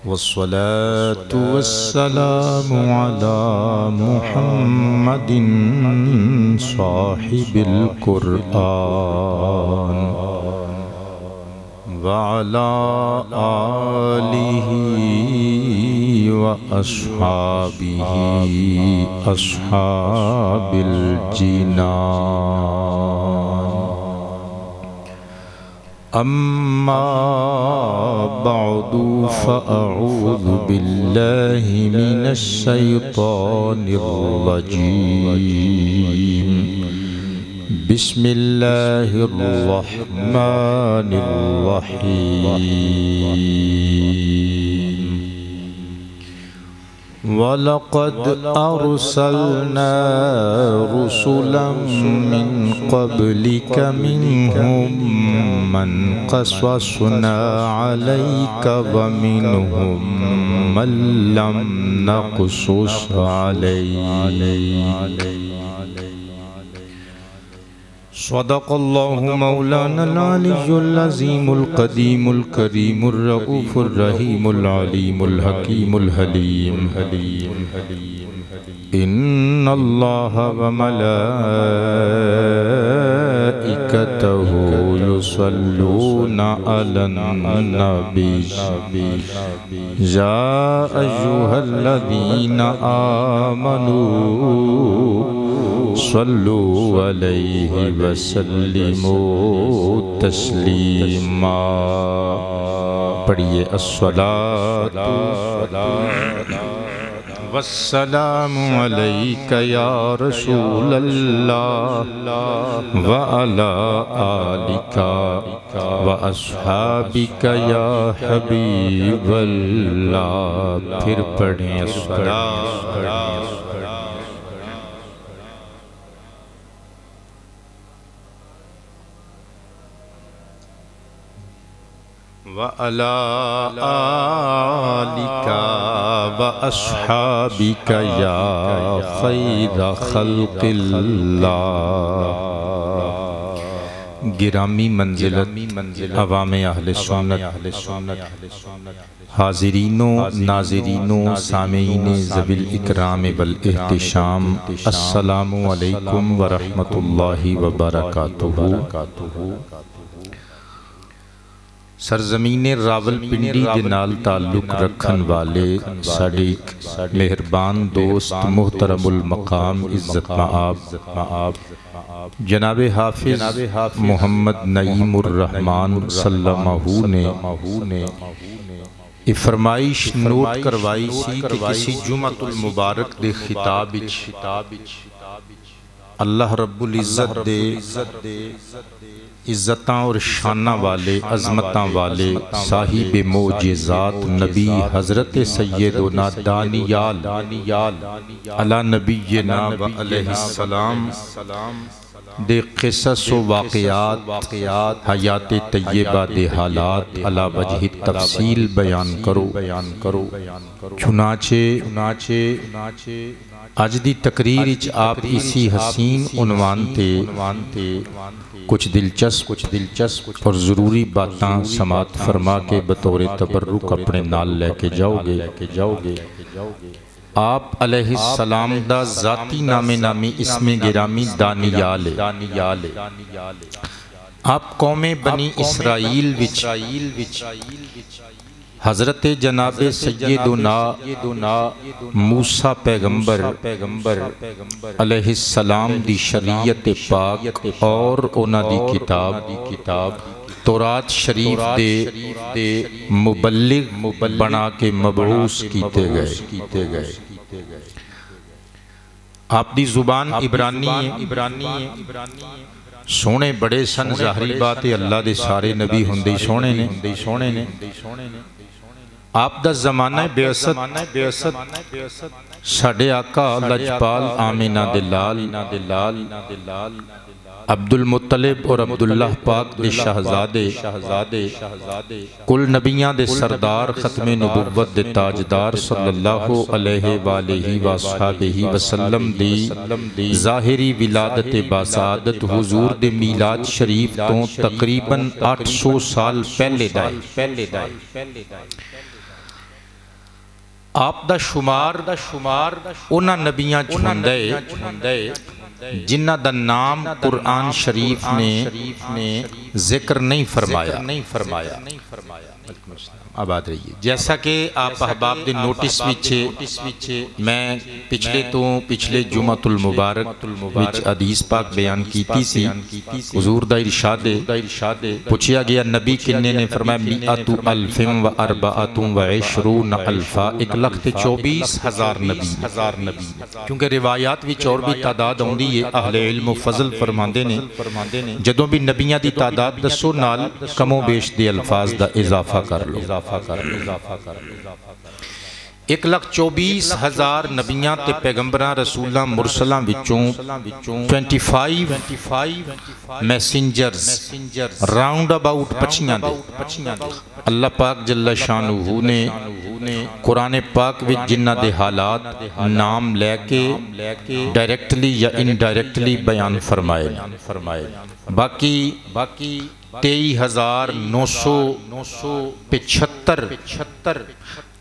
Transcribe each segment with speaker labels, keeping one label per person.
Speaker 1: वस्सलातु वस्सलामु अला मुहम्मदिन साहिबिल कुरआन व अला आलिहि व अस्हाबिहि अस्हाबिल जिनान। अम्मा बअदु फ़अऊज़ु बिल्लाहि मिनश शैतानिर रजीम। बिस्मिल्लाहिर रहमानिर रहीम। वलक़द अर्सलना रुसुलन मिन क़ब्लिक मिनहुम मन क़ससना अलैका व मिनहुम मन लम नक़सुस अलैक। सदक़ल्लाहु मौलानल अलियुल अज़ीमुल क़दीमुल करीमुर रऊफ़ुर रहीमुल अलीमुल हकीमुल हलीम। इन्नल्लाह व मलाइकतहु युसल्लूना अलन नबी या अय्युहल्लज़ीना आमनू सल्लु अलैहि वसल्लिमू तस्लीमा। पढ़िए अस्सलातु वस्सलामु अलैका या रसूलल्लाह व अला आलिका व अस्हाबिका या हबीबल्लाह। फिर पढ़ें अस्सलातु व अला आलिका व अस्हाबिका या खैर खल्क़िल्लाह। गिरामी मंजिलत अवामे अहले सुन्नत हाज़िरीनों नाज़िरीनों सामीईने ज़विल इकराम वल एहतिशाम, अस्सलामु अलैकुम व रहमतुल्लाहि व बरकातुहू। सरजमीने रावलपिंडी के नाल ताल्लुक रखन वाले साडे मेहरबान दोस्त मुहतरमुल मकाम इज्जत मआब जनाबे हाफिज मोहम्मद नईमुर रहमान सल्लल्लाहु ने फरमाइश नोट करवाई सी कि किसी जुमअतुल मुबारक दे खिताब विच अल्लाह रब्बुल इज्जत दे इज्जतां और शाना वाले अज़मतां वाले साहिब मोजेज़ात नबी हज़रत सय्यदुना दानियाल अला नबीना व अलैहिस्सलाम दे क़िसस व वाक़ियात हयात तय्यबा दे हालात अला वजह तफसील बयान करो। चुनाचे अज दी तकरीर विच आप इसी हसीन उन्वान ते कुछ दिलचस्प और ज़रूरी बातां समात फरमा के बतौर तबर्रुक अपने नाल लेके जाओगे। आप अलैहिस्सलाम दा ज़ाती नामी इसमें गिरामी दानियाल। आप कौमे बनी इसराइल विच हज़रत जनाबे सय्यदुना मूसा पैगंबर अलैहिस्सलाम दी शरीयत पाक और उन्हां दी किताब तौरात शरीफ दे मुबल्लिग बना के मबऊस कीते गए। आप दी जुबान इब्रानी सोने बड़े सन, ज़ाहरी बात है अल्लाह दे सारे नबी हुंदे सोने ने। आप दा ज़माना बेअसत साडे आका लजपाल आमिना दे लाल अब्दुल मुत्तलिब और अब्दुल्लाह पाक दे शहजादे कुल नबियां दे सरदार खत्मे नबुव्वत दे ताजदार सल्लल्लाहु अलैहि वसल्लम वसल्लम दी ज़ाहिरी विलादत बासादत हुजूर दे मीलाद शरीफ तो तकरीबन 800 साल पहले दा आप दा शुमार उन्हां नबियां च हुंदा है जिन्हां दा नाम कुरान शरीफ ने जिक्र नहीं फरमाया। आबाद रहिए। जैसा कि आप अहबाब दे नोटिस विच मैं पिछले जुमातुल मुबारक विच हदीस पाक बयान कीती सी। हुजूर दा इरशाद पूछा गया नबी किन्ने ने फरमाया मिअतु अल्फिन व अरबाअतुन व इशरून अल्फा 1,24,000 नबी। क्योंकि रिवायात विच और भी तादाद आउंदी है। अहले इल्म व फजल फरमांदे ने जदों भी नबियां दी तादाद दसो नाल कमो बेश दे अल्फाज दा इजाफा कर लो। 1,24,000 नबियां ते पैगंबरां रसूलां मुरसलां विचों 25 मैसेंजर्स राउंड अबाउट पछियां दे अल्लाह पाक जल्ला शानुहु ने कुरान पाक विच जिन्हां दे हालात नाम लैके डायरेक्टली या इनडायरेक्टली बयान फरमाए। बाकी 23,975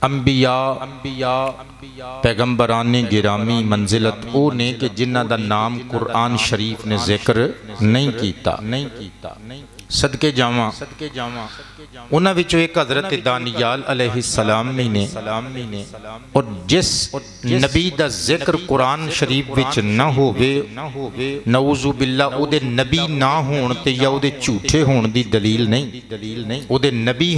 Speaker 1: अंबिया पैगंबरान गिरामी मंजिलत ओ ने कि जिन्हां दा नाम कुरान शरीफ ने जिक्र नहीं कीता। सदके जावां उन्हां विचों एक हज़रत दानियाल अलैहिस्सलाम ने और जिस नबी दा जिक्र कुरान शरीफ विच ना होवे नऊज़ु बिल्लाह ओदे नबी ना होण ते या ओदे झूठे होण दी दलील नहीं। ओदे नबी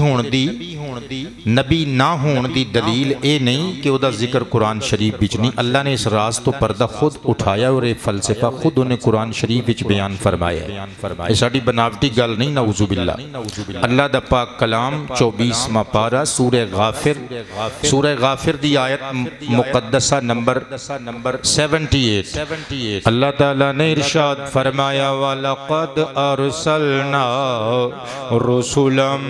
Speaker 1: ना होण दी दलील ए नहीं कि ओदा जिक्र कुरान शरीफ विच नहीं। अल्लाह ने इस राज तो पर्दा खुद उठाया और ये फलसफा खुद उन्हें कुरान शरीफ विच बयान फरमाया। ये साडी बनावटी गल नहीं। नऊज़ु बिल्लाह। अल्लाह दा पाक कलाम 24वां पारा सूरह गाफिर दी आयत मुकद्दसा नंबर 78 अल्लाह ताला ने इरशाद फरमाया वलक़द अरसलना रुसुलम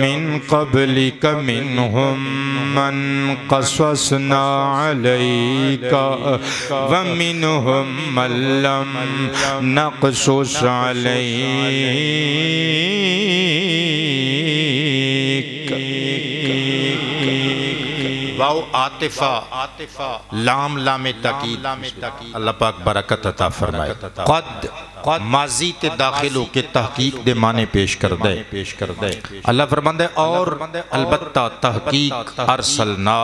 Speaker 1: मिन क़ब्लिक मिनहुम मन क़ससना अलैका व मिनहुम मन लम नक़सुस अलैका। वाओ आतिफा लाम लामे ताकीद अल्लाह पाक बरकत अता फरमाए। क़द माजी ते दाखिल होके तहकीक दे माने पेश कर दे। अल्लाह फरमांदा है और अलबत्ता तहकीक अरसलना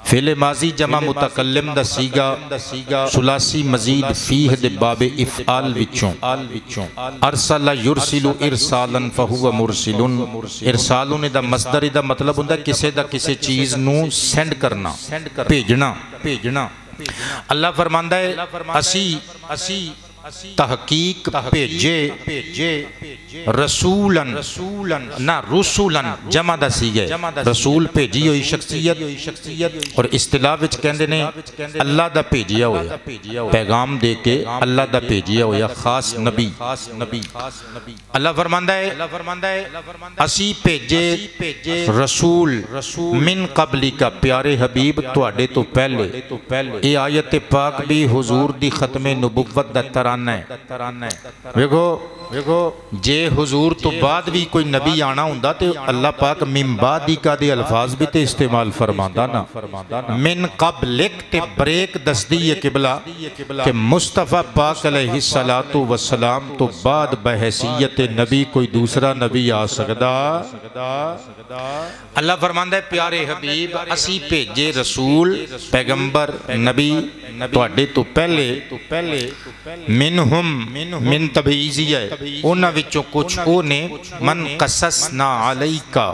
Speaker 1: फेले माजी जमा मुतकल्लिम दा सीगा सुलासी मजीद फीह दे बाबे इफ़आल विचों अरसला युरसिलु इरसालन फहुवा मुरसिलुन। इरसालुन दा मसदर दा मतलब हुंदा किसे दा किसे चीज नूं सेंड करना भेजना। अल्लाह फरमांदा है असी तहकीक भेजे रसूलन ना रुसूलन जमा दा सीगे रसूल भेजी हुई शख्सियत और इस्तिलाह विच कहंदे ने अल्लाह दा भेजिया होया पैगाम दे के अल्लाह दा भेजिया होया खास नबी। अल्लाह फरमांदा है असी भेजे रसूल मिन क़ब्ली का प्यारे हबीब तुहाडे तो पहले। ये आयत पाक भी हुजूर दी खत्मे नबुव्वत दा तराना है। देखो जे हुजूर तो बाद भी कोई नबी आना हुंदा ते अल्लाह पाक मिन बादी का दे अल्फाज भी ते इस्तेमाल फरमांदा ना। मिन क़ब्लिक ते ब्रेक दसदी है किबला कि मुस्तफ़ा पाक अलैहिस्सलातु वस्सलाम तो बाद बहैसियत नबी कोई दूसरा नबी आ सकदा। अल्लाह फरमांदा है प्यारे हबीब असी भेजे रसूल पैगंबर नबी तुहाडे तो पहले मिनहुम मिन तबईज़ी है उन्हां विचों कुछ ओ ने मन कससना अलैका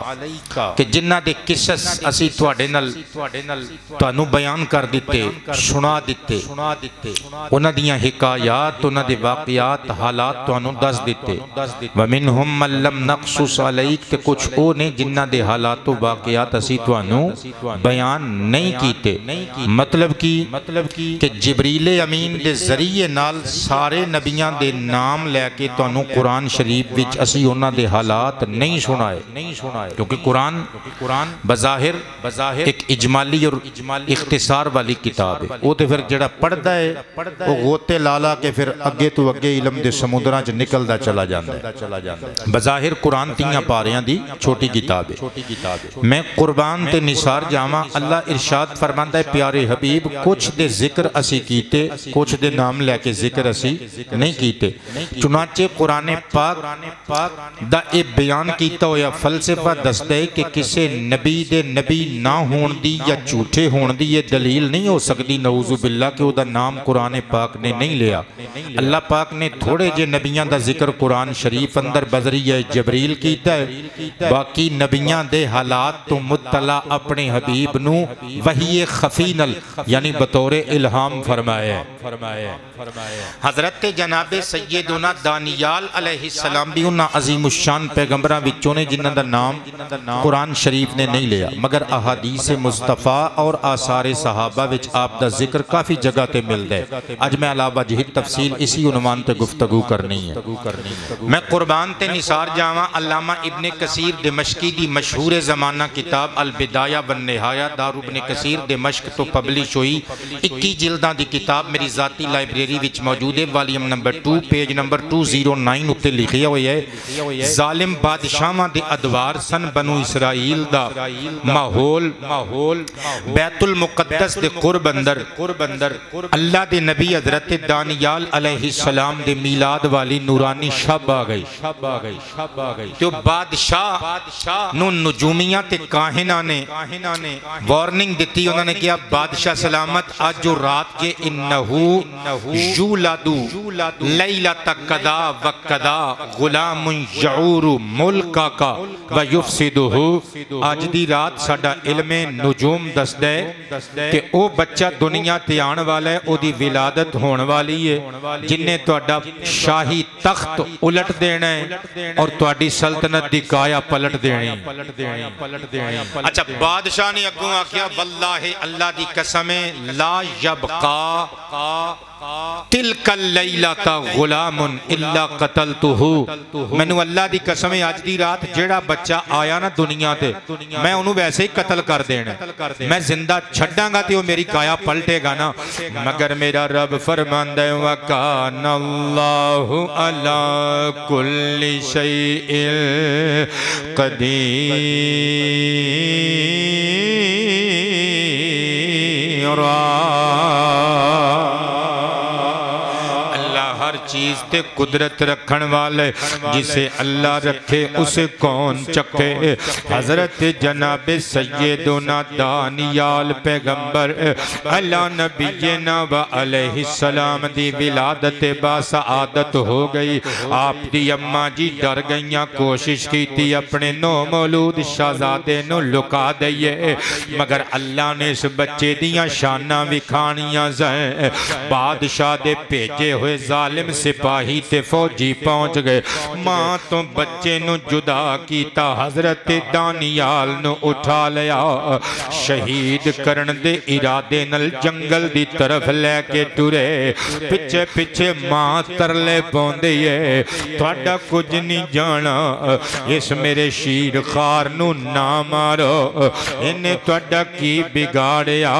Speaker 1: कि जिन्हां दे किसस असी तुहाडे नाल तुहानू बयान कर दिते सुना दिते उन्हां दियां हिकायात उन्हां दे वाक़ियात हालात तुहानू दस दिते। व मिनहुम मन लम नक़सुस अलैक ते कुछ ओ ने जिन्हां दे हालात व वाक़ियात असी तुहानू बयान नहीं कीते। मतलब की कि जिब्रील अमीन दे जरिए नाल सारे नबियां दे नाम लैके तुहानू कुरान शरीफ विच असी उन्हां दे हालात नहीं सुनाए, क्योंकि कुरान बज़ाहिर एक इजमाली और इख्तिसार वाली किताब है। वो तो फिर जिहड़ा पढ़दा है वो गोते ला ला के फिर अगे तो अगे इलम दे समुद्रां च निकलदा चला जांदा है। बज़ाहिर कुरान 3 पारियां दी छोटी किताब है। मैं कुर्बान ते निसार जावां, अल्लाह इरशाद फरमांदा है प्यारे हबीब कुछ दे जिक्र असी कीते, कुछ दे नाम लैके जिक्र असी नहीं कीते। चुनाचे कुरान पाक दा ए बयान कीता होया फलसफा दसदा है कि किसी नबी दे नबी ना होण दी या झूठे होण दी ये दलील नहीं हो सकती नऊज़ु बिल्लाह कि उहदा नाम कुरान पाक ने नहीं लिया। अल्लाह पाक ने थोड़े जे नबियां दा जिक्र कुरान शरीफ अंदर बजरिया जबरील कीता है, बाकी नबियां दे हालात तो मुत्तला अपने हबीब नू वही खफी नल यानी बतौर इल्हाम फरमाया है। हजरत जनाबे सैयदुना दानियाल अलैहिस्सलाम भी उन्हां अजीमुशान पैगंबरां विचों ने जिन्हां दा नाम कुरान शरीफ ने नहीं लिया, मगर अहादीस मुस्तफ़ा और आसारे सहाबा विच आप दा जिक्र काफ़ी जगह ते मिलदा है। अज मैं अलावा जही तफसील इसी उन्वान ते गुफ्तगू करनी है। मैं कुर्बान ते निसार जावां अल्लामा इब्ने कसीर दिमश्की दी मशहूर ज़माना किताब अल बिदाया वन निहाया दार इब्ने कसीर दिमश्क तो पब्लिश हुई 21 जिल्दां दी किताब मेरी ज़ाती लाइब्रेरी विच मौजूद है। वॉल्यूम नंबर 2 पेज नंबर 209 उत्ते लिखिया होया है जालिम बादशाहां दे अदवार सन बनु इसराइल दा माहौल बैतुल मुकद्दस दे कुर्ब अंदर अल्लाह दे नबी हजरत दानियाल अलैहिस्सलाम दे मीलाद वाली नूरानी शब आ गई तो बादशाह नु नुजूमियां ते काहिना ने वार्निंग दी। उन्होंने कहा बादशाह सलामत आज जो रात के इन्नहू यूलादू लैलत कदा व कदा गुलामुन यऊरु मुल्का का व युफसिदुहु। आज दी रात साडा इल्मे नुजूम दसदा है कि ओ बच्चा दुनिया ते आने वाला है, ओदी विलादत होने वाली है जिन्हें तुहाडा शाही तख्त उलट देना है और तुहाडी सल्तनत दी काया पलट देनी। अच्छा बादशाह ने अगों आख्या वल्लाहि अल्लाह दी कसम है ला यबका तिलकल लैलता गुलामुन इल्ला कतलतुहु। मैनू अल्लाह दी कसम है अज दी रात जेड़ा बच्चा आया ना दुनिया ते मैं उन्होंने वैसे ही कतल कर देना, मैं जिंदा छड्डांगा ते वो मेरी काया पलटेगा ना। मगर मेरा रब फरमांदा है वकाना अल्लाहु अला कुल्ली शैइन कदीर। चीज ते कुदरत रखन वाले जिसे अल्लाह रखे उसे कौन चखे। हजरत जनाबे सैयदुना दानियाल पैगंबर अल्लाह नबीना व अलैहिस्सलाम दी विलादत बासआदत हो गई। आप दी अम्मा जी डर गईयां, कोशिश की अपने नो मौलूद शहजादे नु लुका दईए, मगर अल्लाह ने इस बच्चे दियां शाना विखानियां। बादशाह दे भेजे हुए जालिम सिपाही ते फौजी पहुंच गए, मां तो बच्चे नु जुदा कीता, हजरत दानियाल नु उठा लिया, शहीद करन दे इरादे नल जंगल दी तरफ लेके टुरे। पिछे पिछे मां तरले पाउंदी है तुहाडा कुछ नहीं जाना, इस मेरे शीर खार नु ना मारो, इन्हें तुहाडा की बिगाड़िया।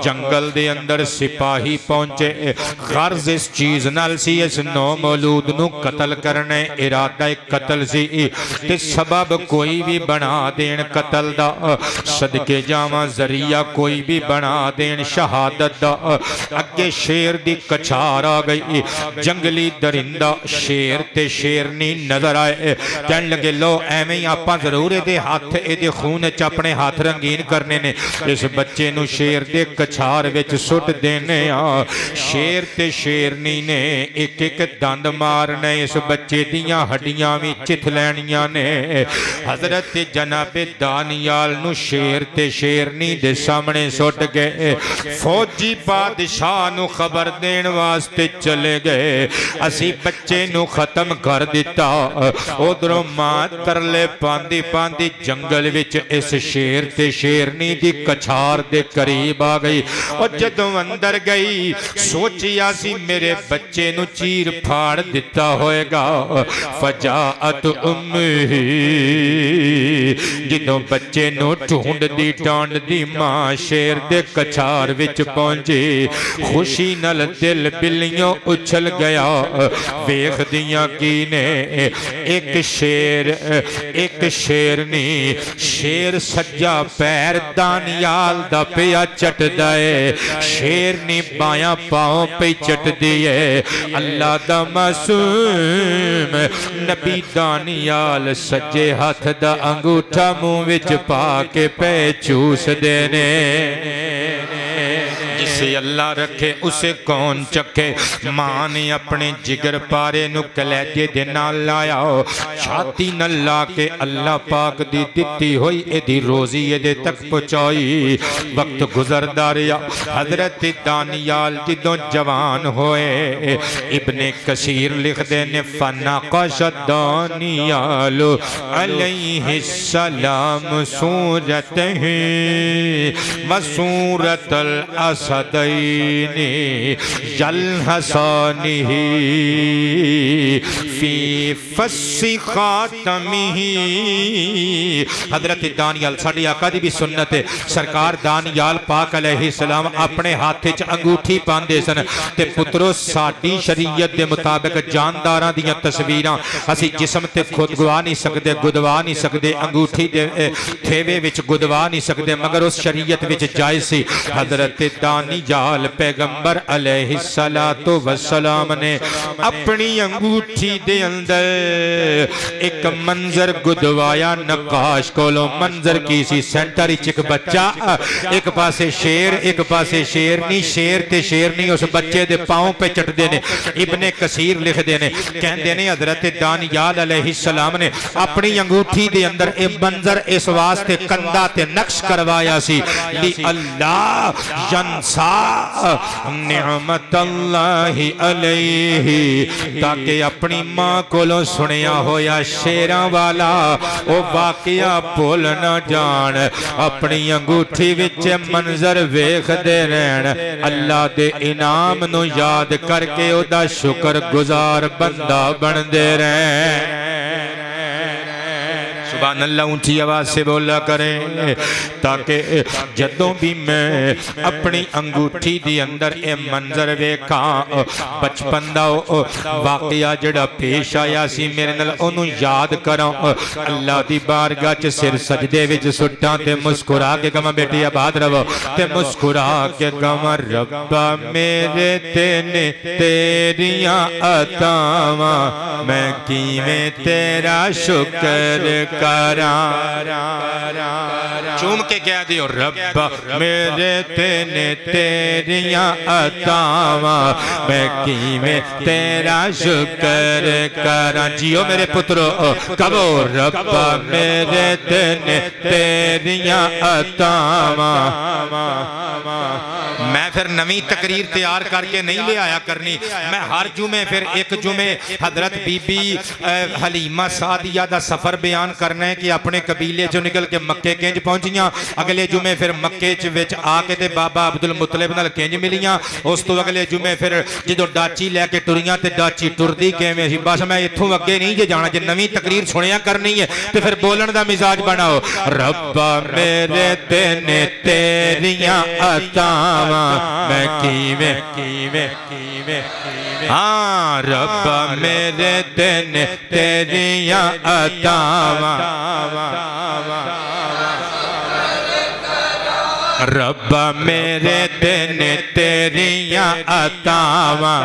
Speaker 1: जंगल दे अंदर सिपाही पहुंचे, गर्ज इस चीज नाल सी इस नौ मौलूद नू कतल करने, इरादा एक कतल सी ते सबब कोई भी बना देन कतल दा, सदके जावा जरिया कोई भी बना देन शहादत दा। अगे शेर दी कछार आ गई, जंगली दरिंदा शेर ते शेरनी नजर आए, कहन लगे लो एवें ही आपां जरूर इहदे हाथ इहदे खून च अपने हाथ रंगीन करने ने, इस बच्चे नू शेर दे कछार विच सुट देने आ। शेर ते शेरनी ने एक एक एक दंद मारने इस बच्चे दियां हड्डियां भी चिथ लैनियां ने। हजरत जनाबे दानियाल नू शेर ते शेरनी दे सामने सुट गए। फौजी बादशाह नू खबर देन वास्ते चले गए, असी बच्चे नू खत्म कर दिता। उधरों मां तरले पांदी पांदी जंगल विच इस शेर ते शेरनी दी कछार दे करीब आ गई। और जदों अंदर गई सोचिया सी मेरे बच्चे नू चीर फाड़ दिता होएगा। फजाअत उम्मी, जदों बच्चे नू ढूंढदी टांडदी मां शेर दे कछार विच पहुंची, खुशी नल दिल बिल्लियों उछल गया। वेखदियां की ने एक शेर एक शेरनी, शेर सज्जा पैर दानियाल दा पिया चटदा है, शेरनी बायां पांव पे चटदी है। अल्लाह दा मासूम नबी दानियाल सज्जे हाथ दा अंगूठा मुंह विच पा के पे चूस देने। जिसे अल्लाह रखे उसे कौन चखे। मां ने अपने जिगर पारे नू कलेजे दे नाल लाया, छाती न ला के अल्लाह पाक दी दिती हुई एदी रोजी एदे तक पहुंचाई। वक्त गुजरदा रहा। हजरत दानियाल जदों जवान होए, इब्ने कसीर लिखदे ने फनाक़श दानियाल अलैहिस्सलाम सूरतहि व सूरतल असदैनि जलहसानिहि फी फस्सी खातमिहि। हजरत दानियाल साडी आका दी भी सुन्नत है। सरकार दानियाल पाक अलैहिस्सलाम अपने हाथ च अंगूठी पांदे सन। ते पुत्रो साडी शरीयत दे मुताबिक जानदारां दियां तस्वीरां असी जिस्म ते खुद गवा नहीं सकते, गुदवा नहीं सकते, अंगूठी दे थेवे विच गुदवा नहीं सकते, मगर उस शरीयत विच जायज़ सी। हजरत दानियाल पैगंबर अलैहिस्सलातु वस्सलाम ने अपनी अंगूठी दे अंदर एक मंजर गुदवाया नकाश कोलों। मंजर की सी? सेंटर विच एक बच्चा, एक पासे शेर एक पासे शेरनी, शेर ते शेरनी उस बच्चे दे पांव पे चटदे ने। इब्ने कसीर लिखदे ने, कहंदे ने हजरत दानियाल अलैहिस्सलाम ने अपनी अंगूठी दे अंदर ए मंजर इस वास्ते कंधा ते नक्श करवाया सी, ली अल्लाह यंसा निअमतल्लाहि अलैहि, ताकि अपनी मां कोलों सुनिया होया शेरां वाला ओ वाकया भुल न जान। अपनी अंगूठी विच मंजर वेखदे रहन, अल्लाह दे इनाम नू याद करके ओदा शुक्र गुजार बंदा बनदे रहन। सुभान अल्लाह, ऊंची आवाज से बोला करें, ताकि जदों भी मैं अपनी अंगूठी दी अंदर ए मंजर वेखा, बचपन दा वाकया जड़ा पेश आया सी मेरे नाल ओनू याद करां। अल्लाह दी बारगाह च सिर सजदे विच सुट्टां ते मुस्कुरा के कहां बेटी आबाद रहो, ते मुस्कुरा के कहां रब्बा मेरे तेने तेरियां अतावां, मैं किवें तेरा शुक्र करा। चूम के कह दियो रब्बा मेरे तेने तेरियां अतावां, मैं किवें तेरा शुक्र करा। जियो मेरे पुत्रो, कहो रब्बा मेरे तेने तेरियां अतावां। मैं फिर नवी तकरीर तैयार करके नहीं ले आया करनी, मैं हर जुमे फिर एक जुमे हजरत बीबी हलीमा सादिया दा सफर बयान करना है कि अपने कबीले चो निकल के मक्के किंज पहुंचियां। अगले जुमे फिर मक्के विच आके ते बाबा अब्दुल मुतलिब नाल किंज मिलियां। उस तो अगले जुमे फिर जो डाची लैके टुरियां ते डाची टुरदी किवें सी। बस मैं इत्थों अगे नहीं जे जाना, जे नवी तकरीर सुनिया करनी है तो फिर बोलन दा मिजाज बनाओ। रब्बा मेरे तेने तेरियां अतावां, मैं किवें किवें किवें हाँ रब्बा मेरे तेने तेरियां अतावां, रब्बा मेरे तेने तेरियां अतावां।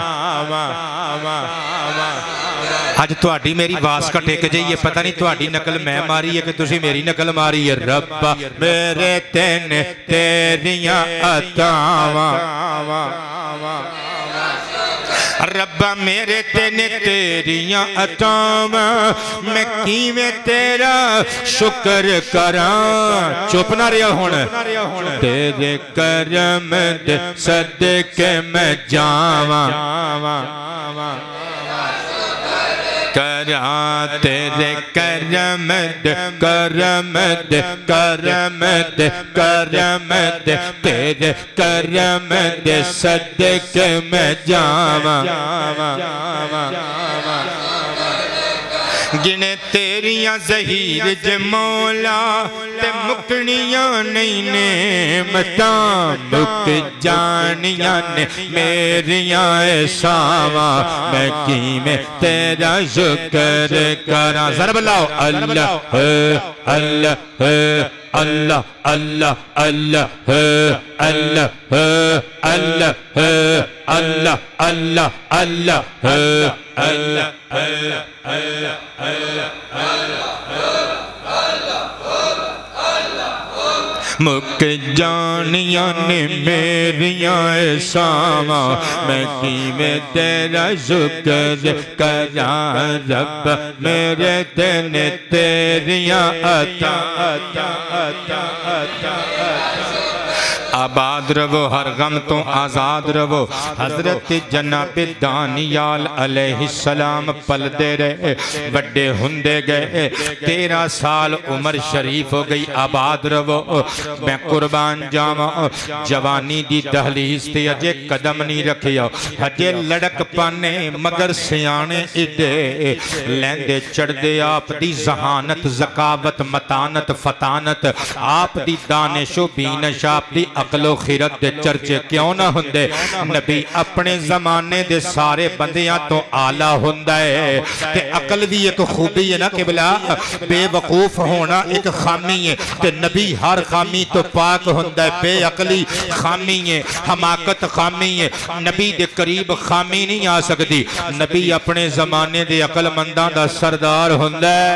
Speaker 1: अज तुहाडी मेरी वास्का टेक जाइए, पता नहीं तुहाडी नकल मैं मारी है कि तुसी मेरी नकल मारी है। रब्बा मेरे तेने तेरियां अतावां, रब्बा मेरे तेने तेरियां अतावां मैं किवें तेरा शुक्र करां। चुप ना रहा हुण, तेरे करम दे सदके मैं जावां करा तेरे करम दे करम दे करम दे करम दे तेरे करम दे सदके मैं जावां। गिने तेरियां ज़हीर ज मौला ते मुकनियां नहीं ने मतां मुक जानियां ने मेरियां एसावां मैं किवें तेरा शुक्र करां। ज़रब लाओ अल्लाह अल्लाह अल्लाह अल्लाह अल्लाह अल्लाह अल्लाह अल्लाह अल्लाह अल्लाह अल्लाह मुक जानियां ने मेरियां एसावां मैं किवें तेरा शुक्र करां। रब मेरे तेने तेरियां अता अता अता अता आबाद रवो हर गम तो आज़ाद रवो। हजरत जनाब दानियाल अलैहिस्सलाम पलदे रहे बड़े हुंदे गए 13 साल उम्र शरीफ हो गई। आबाद रवो मैं कुर्बान जावा जवानी दी दहलीज ते अजे कदम नहीं रखिया हजे लड़क पाने मगर सियाने इडे लैंदे चढ़दे आप दी जहानत ज़कावत मतानत फतानत आप दी दानिशो बीनश आप दी अकलो खिरत दे चर्चे क्यों ना हुंदे। नबी अपने जमाने दे सारे बंदियां तो आला हुंदा है ते अकल भी एक खूबी है ना किबला। बेवकूफ होना एक खामी है ते नबी हर खामी तो पाक हुंदा है। बेअकली खामी है, हमाकत खामी है, नबी दे करीब खामी नहीं आ सकती। नबी अपने जमाने दे अकलमंदां दा सरदार हुंदा है।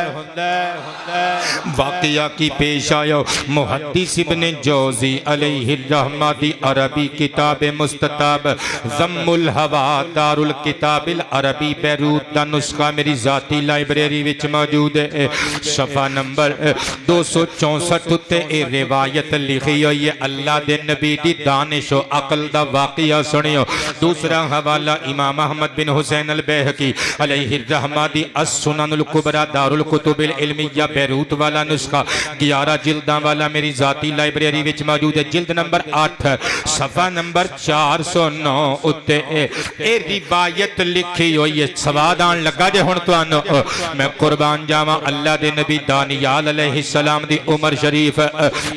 Speaker 1: वाकया की पेश आयो मुहद्दिस इब्ने जौज़ी अलैहि रहमा दी अरबी किताब मुस्तताब ज़म्मुल हवा दारुल किताबिल अरबी बैरूत दा नुस्खा मेरी जाती लाइब्रेरी विच मौजूद है। सफ़ा नंबर 264 उत्ते ए रिवायत लिखी हुई है। अल्लाह दे नबी दी दानिश व अकल दा वाकया सुनियो। दूसरा हवाला इमाम अहमद बिन हुसैन अल बैहकी अलैहि रहमा दी अस-सुननुल कुबरा दारुल कुतुबिल इल्मिया बैरूत वाला नुस्खा 11 जिल्दां वाला मेरी जाती लाइब्रेरी विच मौजूद है। जिल्द नंबर 8 सफ़ा नंबर 409 उत्ते ए रिवायत लिखी हुई है। सवाद आन लगा जे हुण तुहानू मैं कुर्बान जावां अल्लाह दे नबी दानियाल अलैहिस्सलाम दी उम्र शरीफ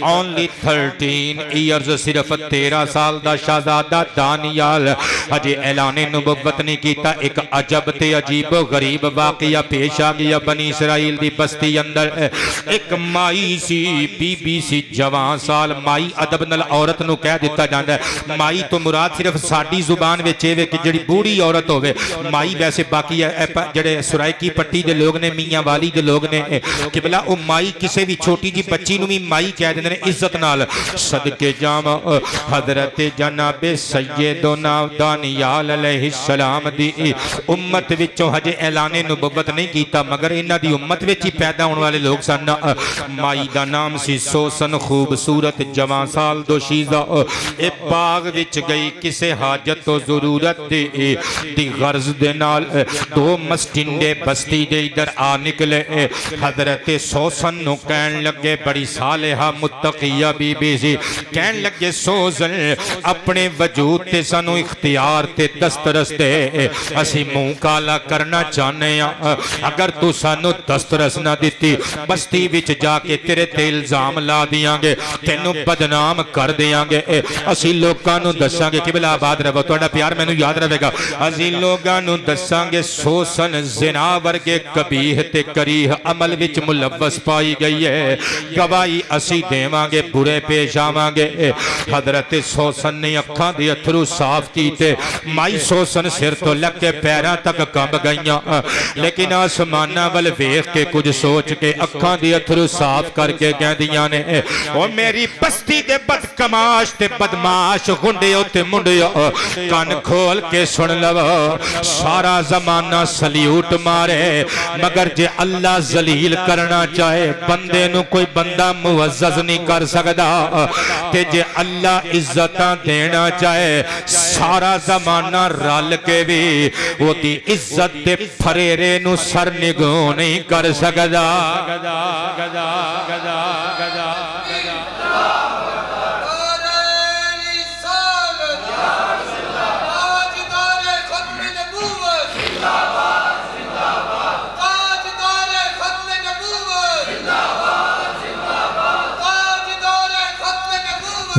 Speaker 1: ओनली 13 ईयर्स सिर्फ 13 साल दा शहजादा दानियाल हजे ऐलाने नबुव्वत नहीं कीता। एक अजब ते अजीब गरीब वाकया पेश आ गया बनी इसराइल दी बस्ती अंदर। एक माई सी बीबी सी जवान साल माई अदब नाल औरत नूं कह दिता जाता है। माई तो मुराद सिर्फ साडी जुबान विच इह वे कि जिहड़ी बूढ़ी औरत होवे माई। वैसे बाकी जिहड़े सुराइकी पट्टी दे लोग ने मियाँ वाली दे लोग ने किबला ओ माई किसी भी छोटी जी बच्ची नूं भी माई कह दिंदे ने इज्जत नाल। सदके जावां हजरत जनाबे सैयदना दानियाल अलैहिस्सलाम दी उम्मत विचों हजे ऐलाने नबुव्वत नहीं कीता मगर इन्हां दी उम्मत विच ही पैदा होने वाले लोग सन। माई दा नाम सी सोसन खूबसूरत जवां साल दोशीज़ा। ए बाग विच गई किसे हाजत तो जरूरत दी गर्ज दे नाल दो मस्टिंडे बस्ती दे इधर आ निकले। हजरत सोसन नूं कहन लगे बड़ी सालेहा मुत्तकिया बीबी सी कहन लगे सोसन अपने वजूद ते सानू इख्तियार ते दस्तरस दे असी मुंह काला करना चाहने आ। अगर तू सानू दस्तरस ना दिती बस्ती विच जाके तेरे ते इल्जाम ला दियांगे तेनू बदनाम कर देंगे। असी लोगों नूं दसांगे किबला आबाद रहो तुहाडा प्यार मैनू याद रहेगा। असी लोगों नूं दसांगे सोसन जिना वर्गे कबीह ते करीह अमल विच मुलव्वस पाई गई है। गवाही असी देवांगे बुरे पेश आवांगे। हजरत सोसन ने अखां दे अथरू साफ कीते। माई सोसन सिर तो लग के पैरां तक कंब गईयां लेकिन आसमानां वल वेख के कुछ सोच के अखां दे अथरू साफ करके कहदियां ने ओ मेरी बस्ती दे बदक बदकमाश ते बदमाश गुंडियो ते मुंडियो कान खोल के सुन लवो। सारा जमाना सल्यूट मारे मगर जे अल्लाह जलील करना चाहे बंदे नू कोई बंदा मुअज़्ज़ज़ नहीं कर सकदा ते जे अल्लाह इज्जत देना चाहे सारा जमाना रल के भी ओदी इज्जत दे फरेरे नू सर निगो नहीं कर सकदा।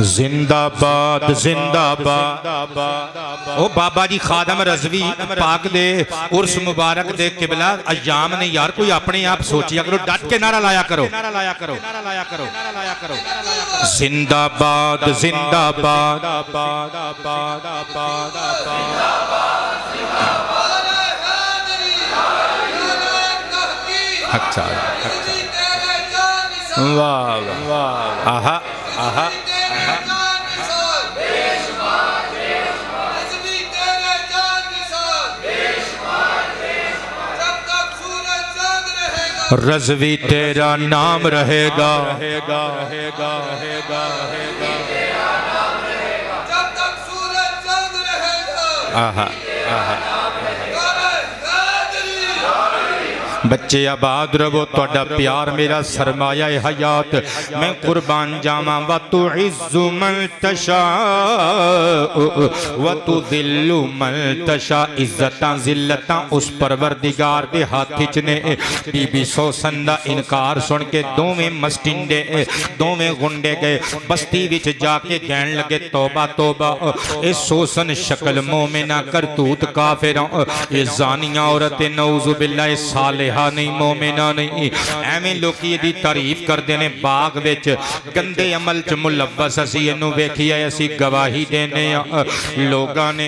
Speaker 1: जिंदाबाद जिंदाबाद। ओ बाबा जी खादम रजवी पाक दे उर्स मुबारक दे किबला अयाम ने यार कोई अपने आप सोचिया करो, डट के नारा लाया करो। जिंदाबाद जिंदाबाद। अच्छा वाह वाह आहा आहा। रज़वी तेरा नाम रहेगा, जब तक सूरज चांद रहेगा। आहा आहा। बच्चे आबाद रवो, तुहाडा प्यार मेरा सरमाया हयात। मैं कुर्बान जावां व तुइज़्ज़ु मन तशा व तुज़िल्लु मन तशा। इज्जतां जिल्लतां उस परवरदिगार दे हाथ च ने। बीबी सोसन दा इनकार सुन के दोवें मस्टिंडे दोवें गुंडे गए बस्ती विच जाके कहन लगे तौबा तौबा। ए सोसन शक्ल मोमिना करतूत काफिरा। ए जानिया औरत नऊज़ु बिल्लाह साले नहीं मोमिना नहीं। एवें लोग यदि तारीफ करते हैं बाग विच गंदे अमल च मुलव्वस असी इनू वेखिए असी गवाही देने। लोगों ने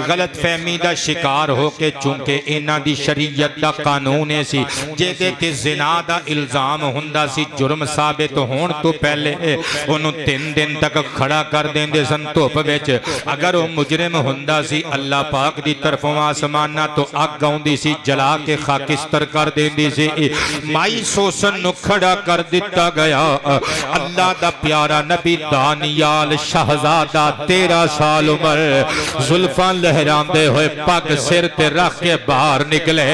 Speaker 1: गलत फहमी का शिकार होके चूंकि इन्हां दी शरीयत का कानून है सी जेदे ते जिना दा इल्जाम हुंदा सी जुर्म साबित होने तो पहले उन्होंने 3 दिन तक खड़ा कर देंदे सन धुप विच। अगर वह मुजरिम हुंदा सी अल्लाह पाक दी तरफों आसमाना तो अग आउंदी सी जला के खाकिस्तर कर देंदी सी। माई सोसन नु खड़ा कर दिता गया। अल्लाह दा प्यारा नबी दानियाल शहजादा 13 साल उम्र जुल्फां लहरांदे हुए पग सिर ते रख के बाहर निकले।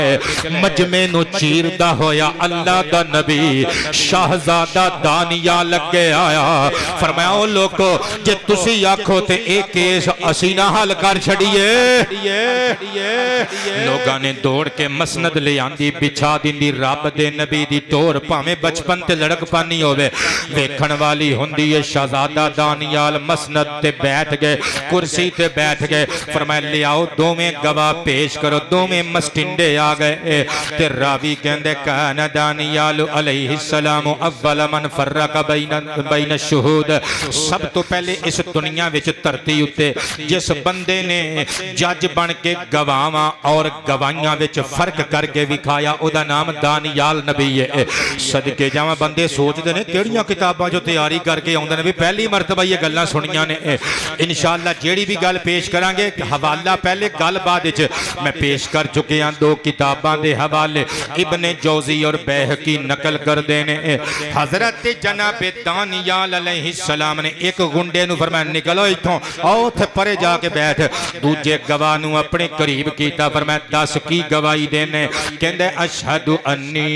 Speaker 1: मजमे नु चीरदा होया अल्लाह दा नबी शहजादा दानियाल लगे आया। फरमाया ओ लोगो जे तुसी आखो ते एक केस असी ना हल कर छड़िए। लोगां ने दौड़ के मसनद ले आंदी बिछा दिंदी रब दे नबी दी टोर भावें बचपन ते लड़क पानी होवे वेखण वाली हुंदी है। शहजादा दानियाल मसनद ते बैठ गए कुर्सी ते बैठ गए। फरमाया ले आओ दोवें गवाह पेश करो। दोवें मस्टिंडे आ गए ते रावी कहंदे कान दानियाल अलैहिस्सलाम अव्वल मन फर्रक बैन शुहूद। सब तो पहले इस दुनिया विच धरती उत्ते जिस बंदे ने जज बन के गवाहां और गवाहियां विच फर्क करके विखाया उदा नाम दानियाल नबी है। सदके जावां बंदे सोचते हैं किहड़ियां किताबां जो तैयारी करके आउंदे ने भी पहली मरतबा ये गल्लां सुनियां ने। इंशाअल्लाह जेड़ी भी गल पेश करांगे हवाला पहले गल बाद विच मैं पेश कर चुके हैं। 2 किताबां दे हवाले इब्ने जौजी और बैहकी नकल करदे ने। हजरत जनाब दानियाल अलैहिस्सलाम ने एक गुंडे नूं फरमाया निकलो इत्थों आओ उत्थे परे जाके बैठ। दूजे गवाह नूं अपने करीब कीता। फरमाया दस की गवाही देने। कहंदे अशहदु अन्नी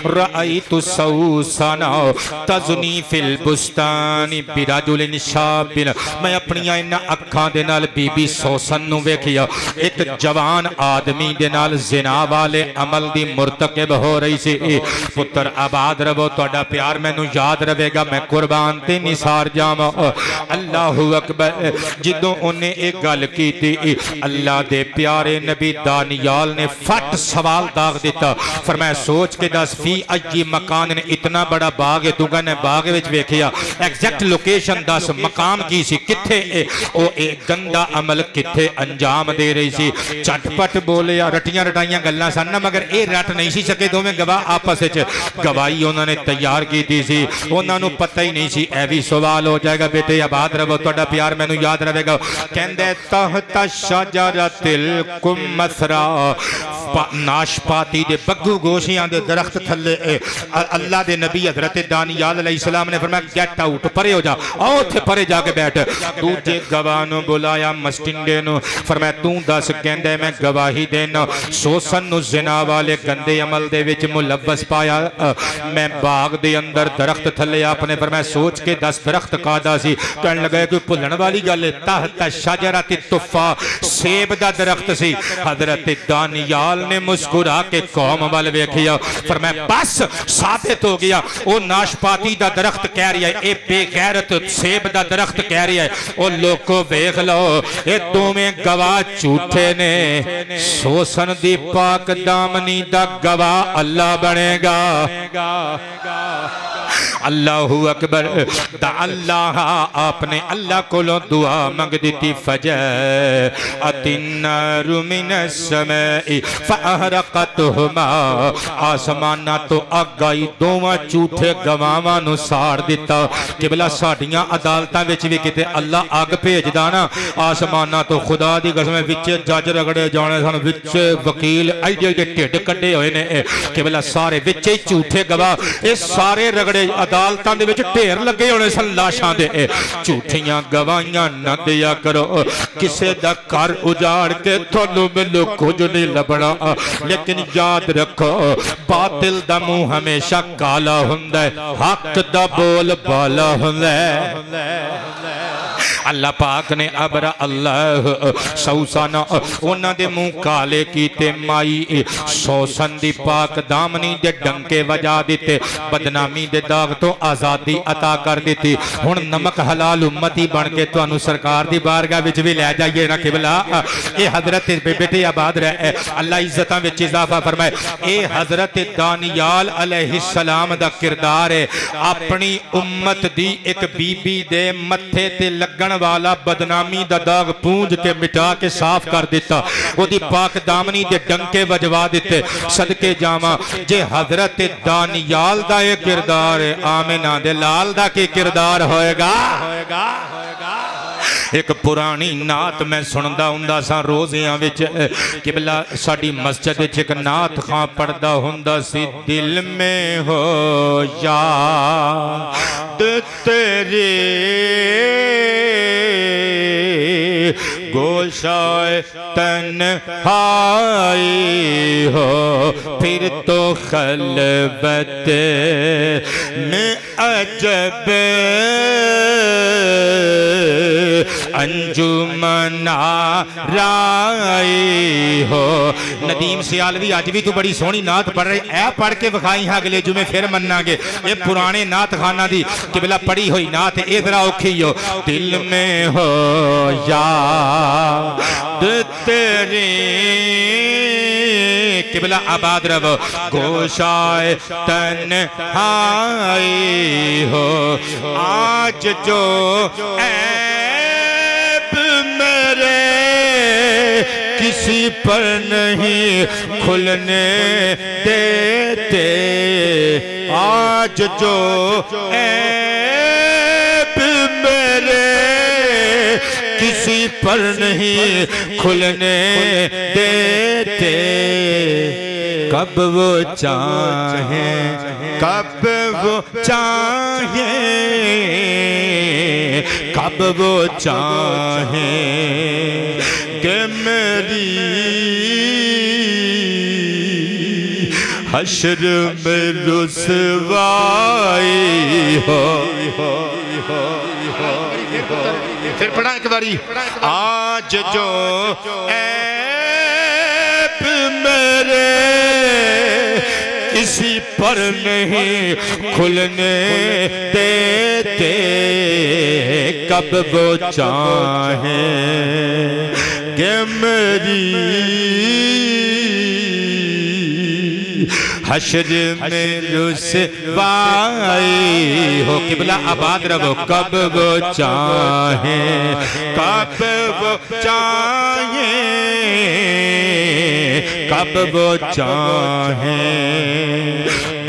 Speaker 1: रअयतु सौसना तज़नी फिल बुस्तानी बिरजुलिन शाबिन। मैं अपनी इन अखां दे नाल बीबी सोसन नूं वेखिया एक जवान आदमी दे नाल जिना वाले अमल दी मुर्तकिब हो रही सी। पुत्र आबाद रवो तुहाडा प्यार मैनू याद रहेगा। मैं कुर्बान ते निसार जावां। अल्लाहु अकबर। जिदों उन्हें एक गल कीती अल्लाह दे प्यारे नबी दानियाल ने फट सवाल दाग दिता। फरमाया सोच के दस फी अजी मकान ने इतना बड़ा बाग है तू कहने बाग विच वेखिया एग्जैक्ट लोकेशन दस मकाम की सी किथे ओ एक गंदा अमल किथे अंजाम दे रही सी झटपट बोले रटियां रटाइयां गल्लां सन मगर ये रट नहीं सी सके दोवें गवाह आपस विच गवाही उन्होंने तैयार की सी उन्होंने पता ही नहीं सी ऐ भी सवाल हो जाएगा बेटे आबाद रहो तुहाडा प्यार मैनू याद रहेगा कहंदे तहत शजरतिल कुमसरा नाशपाती दे बग्गू गोशियां दे दरख्त थल्ले अल्लाह दे नबी हजरत दानियाल अलैहिस्सलाम ने फरमाया गेट आउट परे हो जा आओ उत्थे परे जाके बैठ दूजे गवाह नु बुलाया मस्टिंडे नु फरमाया तू दस कहंदे मैं गवाही देना सोसन नु जिना वाले गंदे अमल दे विच मुलव्वस पाया मैं बाग दे अंदर दरख्त थल्ले आपने फरमाया सोच के दस दरख्त कादा सी कहन लगा कोई भुल्लण वाली गल है तहत शजरत तुफा सेब दा दरख्त सी हजरत दानियाल ने मुस्कुरा के कौम वाल वेखिया फरमाया बस साबित हो गया वो नाशपाती दा दरख्त कह रही है ए बेगैरत सेब दा दरख्त कह रही है ओ लोगो वेख लो ये दोवें गवाह झूठे ने सोसन दी पाक दामनी दा गवाह अल्लाह बनेगा अल्लाहु अकबर अल्लाह आपने अल्लाह को दुआ मंग दी फजह अतिन्नारु मिनस समय फअहरकतहुमा आसमाना तो अग आई दोवां झूठे गवाहां नूं साड़ दिता किबला साडियां अदालतां विच भी किते अल्लाह अग भेजदा ना आसमाना तो खुदा दी कसम विच जज रगड़े जाने सन विच वकील एडे एडे ढिड कड्डे होए ने किबला सारे विच ही झूठे गवाह ये सारे रगड़े अदालतां दे विच ढेर लगे होने सन लाशां दे झूठियां गवाहियां न दिया करो किसे दा घर उजाड़ के थानू मैनू कुछ नहीं लभना लेकिन याद रखो बातिल दा मुंह हमेशा काला हुंदा है हक दा बोल बाला हुंदा है अल्लाह पाक ने अबरा अल्लाह सौसाना उन्हां दे मुंह काले कीते माई सोसन दी पाक दामनी दे डंके वजा दिते बदनामी दे दाग तो आजादी अता कर दी हुण नमक हलाल उम्मती बन के तुहानू सरकार दी बारगाह विच भी लै जाइए ना किबला ए हजरत बेटे आबाद रहे अल्लाह इज्जतां विच इजाफा फरमाए ए हजरत दानियाल अलैहिस्सलाम दा किरदार है अपनी उम्मत दी एक बीबी दे मत्थे ते लगन वाला बदनामी दा दाग पूंज के मिटा के साफ कर दिता ओदी पाक दामनी दे डंके वजवा दिते सदके जावा जे हजरत दानियाल दा ये किरदार है आमिना दे लाल दा की किरदार होएगा एक पुरानी नात मैं सुनदा हुंदा सा रोज़ियां विच किबला साडी मस्जिद विच एक नात खां पढ़दा हुंदा सी दिल में हो याद तेरे गोशाए तन्हाई हो फिर तो खलबत में अजब अंजुमना राई हो नदीम सियालवी अज भी तू बड़ी सोहनी नात पढ़ रही ऐ पढ़ के विखाई हाँ अगले जुमे फिर मन्नांगे ये पुराने नात खाना दी किबला पढ़ी हुई नात ए जरा औखी हो दिल में हो याद तेरी किबला आबाद रहो गोशाए तन्हाई हो आज जो किसी पर नहीं खुलने देते आज जो ऐब मेरे किसी पर नहीं खुलने देते कब वो चाहे कब वो चाहे कब वो चाहे कि मेरी हश्र में रुसवाई हो फिर पढ़ा एक बारी आज जो ऐब मेरे किसी पर नहीं खुलने देते कब वो चाहे कि मेरी हश्र में रुसवाई हो किबला आबाद रहो कब वो चाहे कब वो चाहे कब वो चाहे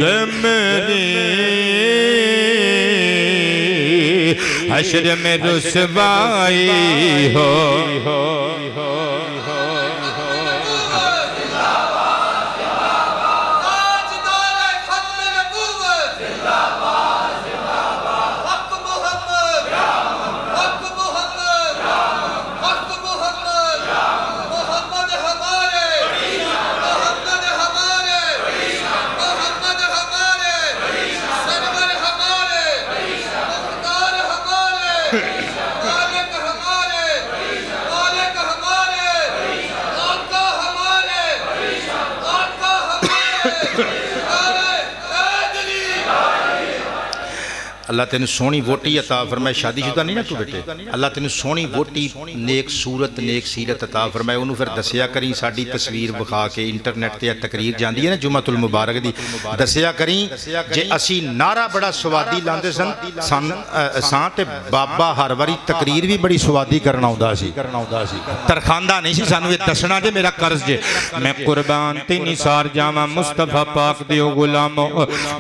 Speaker 1: गमरी हश्र में रुसवाई हो अल्लाह तेन सोहनी वोटी अता फरमाए शादीशुदा नहीं ना तू बेटे अल्लाह तेन सोहनी वोटी नेक सूरत नेक सीरत अता फरमाए उन्होंने फिर दसिया करी साड़ी तस्वीर विखा के इंटरनेट ते तकरीर जाती है ना जुम्मतुल मुबारक दी दसिया करी जे असी नारा बड़ा स्वादी लाते सन ते बाबा हर वारी तकरीर भी बड़ी स्वादी करना आउंदा सी तरखांदा नहीं सी सानू दसना जे मेरा कर्ज जे मैं कुर्बान ते निसार जावा मुस्तफा पाक दियो गुलामो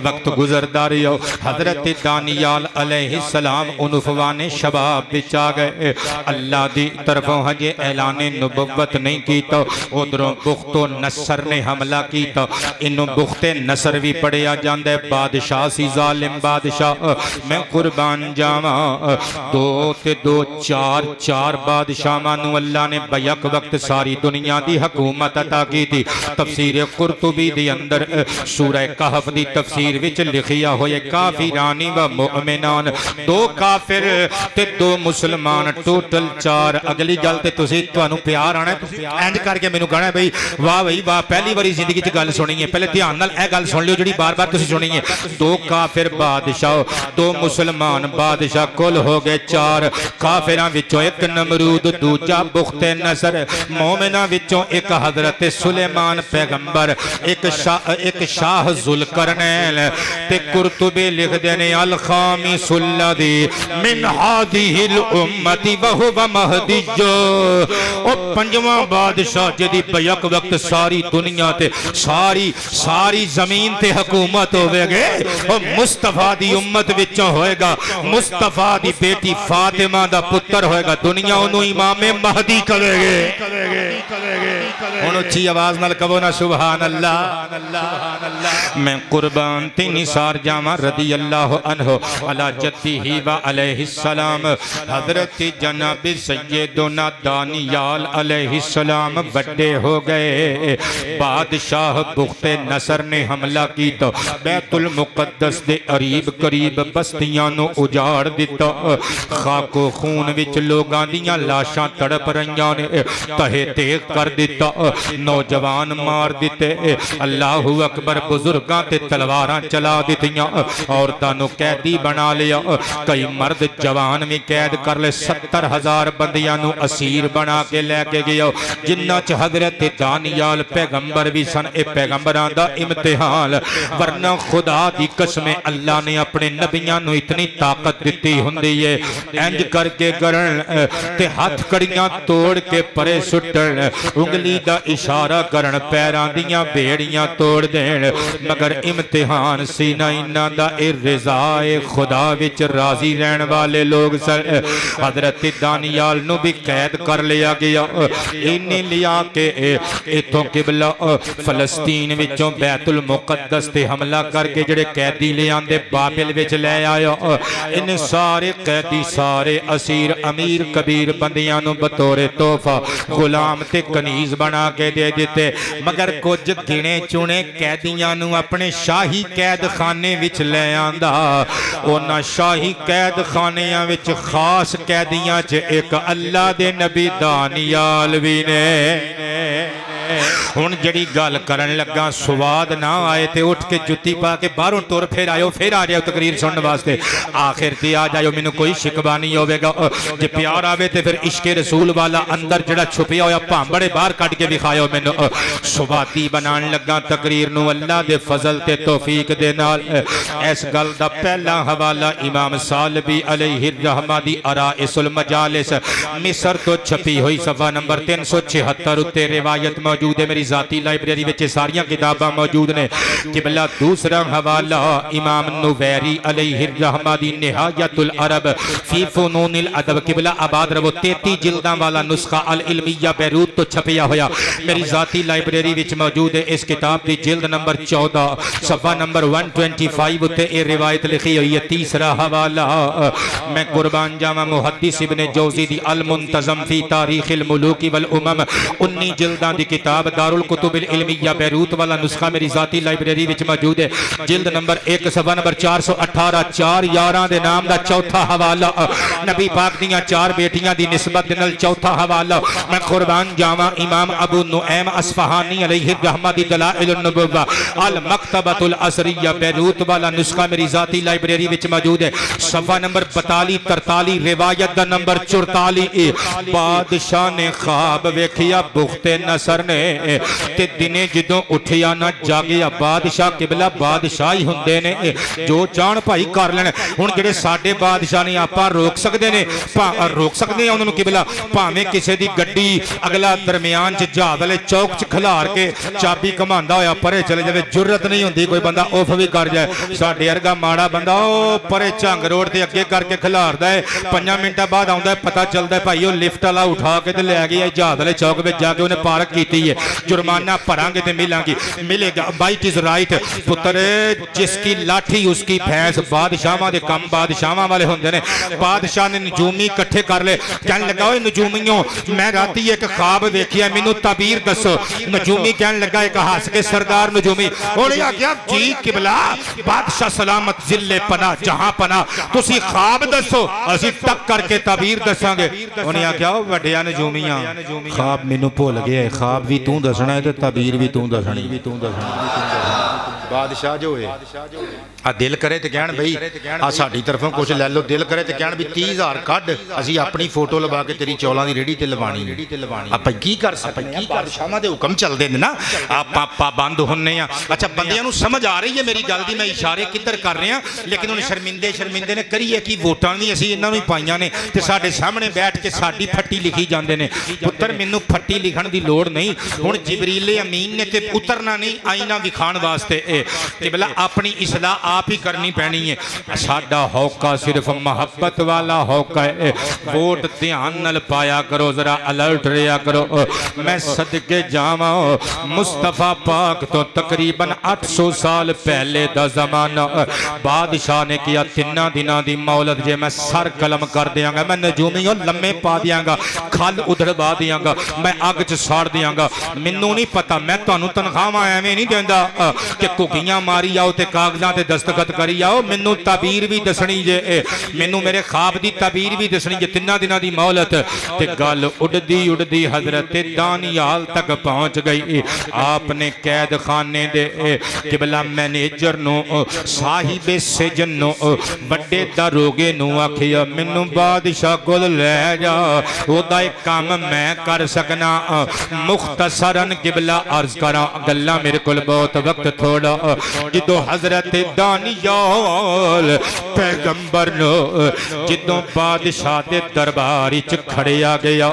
Speaker 1: वक्त गुजरदा रहियो हजरत दानी अलैहिस्सलाम उनफवाने शबाब बिच आ गए अल्लाह दी तरफों हजे ऐलाने नबुव्वत नहीं की तो उधरों बुख्तो नसर ने हमला की तो इन्हों बुख्ते नसर भी पढ़िया जाता है बादशाह सी जालिम बादशाह मैं कुर्बान जावा दो ते दो चार चार बादशाहां नूं अल्लाह ने बैक वक्त सारी दुनिया की हुकूमत अता की थी तफसीर कुरतुबी दे अंदर सूरह कहफ दी तफसीर विच लिखिया होए काफिरानी व मुमिनान दो काफिर ते दो मुसलमान टोटल चार अगली गल ते तुसी तुहानू प्यार आना इंज करके मैनू कहना बई वाह बई वाह पहली बारी जिंदगी च गल सुनी है पहले ध्यान नाल ए गल सुन लियो जिहड़ी बार बार तुसी सुनी है दो काफिर बादशाह दो मुसलमान बादशाह कुल हो गए चार काफिरां विचों एक नमरूद दूजा बुख्ते नसर मोमिनां विचों एक हजरत सुलेमान पैगंबर एक शाह जुलकरनैन ते कुरतुबी लिखदे ने अल खामिसुल्लज़ी मिन हादिहिल उम्मति व हुवा महदियो ओ पंजवां बादशाह जिहदी बैक वक्त सारी दुनिया ते सारी जमीन ते हुकूमत होवेगे ओ मुस्तफा दी उम्मत विचों होएगा मुस्तफा दी बेटी फातिमा दा पुत्र होएगा दुनिया ओनू इमाम महदी कहेगे हुण उच्ची आवाज नाल कहो ना सुभान अल्लाह मैं कुर्बान ते निसार जावां रदी अल्लाह अन्हु अला जद्दीही व अलैहिस्सलाम हजरत जनाब सैयदुना दानियाल अलैहिस्सलाम बड़े हो गए बादशाह बुख्ते नसर ने हमला की तो बैतुल मुकद्दस दे करीब करीब बस्तियां नू उजाड़ दिता खाको खून विच लोगां दियां लाशां तड़प रहीआं ने तहे तेग कर दिता नौजवान मार दिते अल्लाहू अकबर बुजुर्गां ते तलवारां चला दित्तियां औरतां नू कैदी बना लिया कई मर्द जवान भी कैद कर ले 70,000 बंदियां नू असीर बना के लैके गया जिन्ना च हजरत दानियाल पैगंबर भी सन ए पैगंबरां दा इम्तिहान वरना खुदा दी कसम अल्लाह ने अपने नबियां नू इतनी ताकत दिती हुंदी है इंज करके करन ते हाथ कड़ियां तोड़ के परे सुट्टन उंगली दा इशारा करन पैरां दियां बेड़ियां तोड़ देन मगर इम्तिहान सी ना इन्हां दा ए रिज़ा ए खुदा विच राजी रहने वाले लोग सर हजरत दानियाल नू भी कैद कर लिया गया इन्हें लिया के इथों किबला फलस्तीन विचों बैतुल मुकद्दस ते हमला करके जिहड़े कैदी ले आंदे बाबिल विच ले आया इन्हें सारे कैदी सारे असीर अमीर कबीर बंदियां नू बतौरे तोहफा गुलाम ते कनीज बना के दे दिते मगर कुछ गिने चुने कैदियां नू अपने शाही कैद खाने विच ले आंदा उन्हां शाही कैद खानियां विच खास कैदियां च एक अल्लाह दे नबी दानियाल भी ने हुण जिहड़ी गल करन लगा स्वाद ना आए तो उठ के जुत्ती पा के बाहरों तुर फिर आयो, फिर आ जाओ तकरीर सुनने वास्ते, आखिर ते आ जाओ, मैनू कोई शिकवा नहीं होगा। जे प्यार आवे तो फिर इश्के रसूल वाला अंदर जिहड़ा छुपिया होया भांबड़े बाहर कट के विखाओ मैनू। सुबाती बनान लगा तकरीर नू अल्लाह दे फजल ते तौफीक दे नाल। इस गल दा पहला हवाला इमाम सालबी अलैहि रहमा दी अराइसुल मजालिस मिस्र तो छपी हुई सफ़ा नंबर 376 उत्ते रिवायत मौजूद है। मेरी जाती लाइब्रेरी में सारियां किताबां मौजूद ने। किबला दूसरा हवाला इमाम नुवैरी अलैहि रहमा दी निहायतुल अरब फी फुनूनिल अदब किबला आबाद रवो 33 जिल्दां वाला नुस्खा अल इल्मिया बैरूत तो छपिया होया मेरी जाती लाइब्रेरी विच मौजूद है। इस किताब की जिल्द नंबर 14 सफ़ा नंबर 125 उत्ते ये रिवायत लिखी हुई है। तीसरा हवाला मैं कुर्बान जावा मुहद्दिस इब्ने जौज़ी दी अल मुंतज़म फी तारीख़िल मुलूकी वल उमम 19 जिल्दां दी किताब दारुल कुतुबिल इल्मिया बैरूत वाला नुस्खा मेरी जाती लाइब्रेरी विच मौजूद है। जिल्द नंबर 1 सफ़ा नंबर 418 4 यारां दे नाम दा चौथा हवाला नबी पाक दियां 4 बेटियां दी निस्बत दे नाल चौथा हवाला मैं कुर्बान जावा इमाम अबू नुऐम अस्फहानी अलैहि रहमा दी दलाइलुन नबुव्वा अल मकतबतुल असरिया बैरूत वाला नुस्खा मेरी जाती लाइब्रेरी विच मौजूद है। सफ़ा नंबर 42 43 रिवायत दा नंबर 44 बादशाह ने ख्वाब वेखिया बुख्ते नसर ने ते दिने जदों उठिया ना जागिया। बादशाह किबला बादशाह ही हुंदे ने जो चाहण भाई कर लेण। हुण जिहड़े साडे बादशाह ने आपां रोक सकदे ने रोक सकदे आ उन्हां नूं किबला भावें किसी दी गड्डी अगला दरमियान च जहाज वाले चौक च खिलार के चाबी घुमांदा होया परे चले जावे जुर्रत नहीं हुंदी कोई बंदा उफ भी कर जाए। साडे वर्गा माड़ा बंदा ओ परे झंग रोड ते अगे करके खिलारदा है 5 मिनटां बाद आउंदा है पता चलदा है भाई ओ लिफ्ट वाला उठा के ते लै गया जहाज वाले चौक में जाके उन्हें पार्क की है जुर्माना भरांगे ते मिलांगे मिलेगा। बाइट इज राइट पुत्र जिसकी लाठी उसकी भैंस। बादशाह दे कम बादशाह वाले होंदे ने। बादशाह ने नजूमी इकट्ठे कर ले कहने लगा ओए नजूमियों मैं राती एक ख्वाब देखिया मैनू ताबीर दसो। नजूमी कहने लगा एक हस के सरदार नजूमी उन्हें आख्या जी किबला बादशाह सलामत जिले पना जहां पना तुसी ख्वाब दसो असी टक करके ताबीर दसांगे। उन्हें आख्या वड्डिया नजूमियां ख्वाब मैनू भुल गया ख्वाब भी तू दसना है ते ताबीर भी तू दसनी बादशाह जो है आ दिल करे तो कहन बई आ साडी तरफों कुछ ले लो दिल करे तो कहन भी 30,000 कढ़ असी अपनी फोटो लगा के तेरी चौलां दी रेहड़ी ते लवानी आपां की कर सकते बादशाहां दे हुक्म चलदे ने ना आपां पाबंद हुन्ने आ। अच्छा बंदियां नूं समझ आ रही है मेरी गल दी मैं इशारे किधर कर रहा लेकिन हुण शर्मिंदे ने करिए कि वोटां भी असीं इन्हां नूं ही पाईआं ने ते साडे सामने बैठ के साडी फट्टी लिखी जांदे ने। पुत्तर मैनूं फट्टी लिखण दी लोड़ नहीं। हुण जिबरील अमीन ने ते उतरना नहीं आईना विखाण वास्ते किबला अपनी इसलाह आप ही करनी पैनी है। साडा हौका सिर्फ मोहब्बत वाला हौका है। वोट ध्यान नाल पाया करो जरा अलर्ट रहा करो। मैं सदके जावा मुस्तफा पाक तो तकरीबन 800 साल पहले दा जमाना बादशाह ने किया 3 दिनों की मौलत जे मैं सर कलम कर देंगा मैं नजूमियों लम्मे पा दियांगा खल उधड़वा दियांगा मैं अग च साड़ दियांगा। मैनू नहीं पता मैं तुहानू तनख्वाह एवें नहीं देंदा कि घुगियां मारी आओ तो कागजां ते दस्तखत करी आओ। मैनू ताबीर भी दसनी जे मैनू मेरे ख्वाब की ताबीर भी दसनी जे 3 दिनों की मौलत ते गल उड़दी उड़दी हजरत दानियाल तक पहुँच गई। आपने कैद खाने दे किबला मैनेजर नो साहिबे सिजन नो बड़े दरोगे नू आखिया मैनू बादशाह कोल लै जा ओदा एक काम मैं कर सकना। मुख्तसरन किबला अर्ज करा गल्ला मेरे कोल बहुत वक्त थोड़ा जिदों हजरत दानियाल पैगंबर नो जिदों बादशाह दे दरबार च खड़िया गया।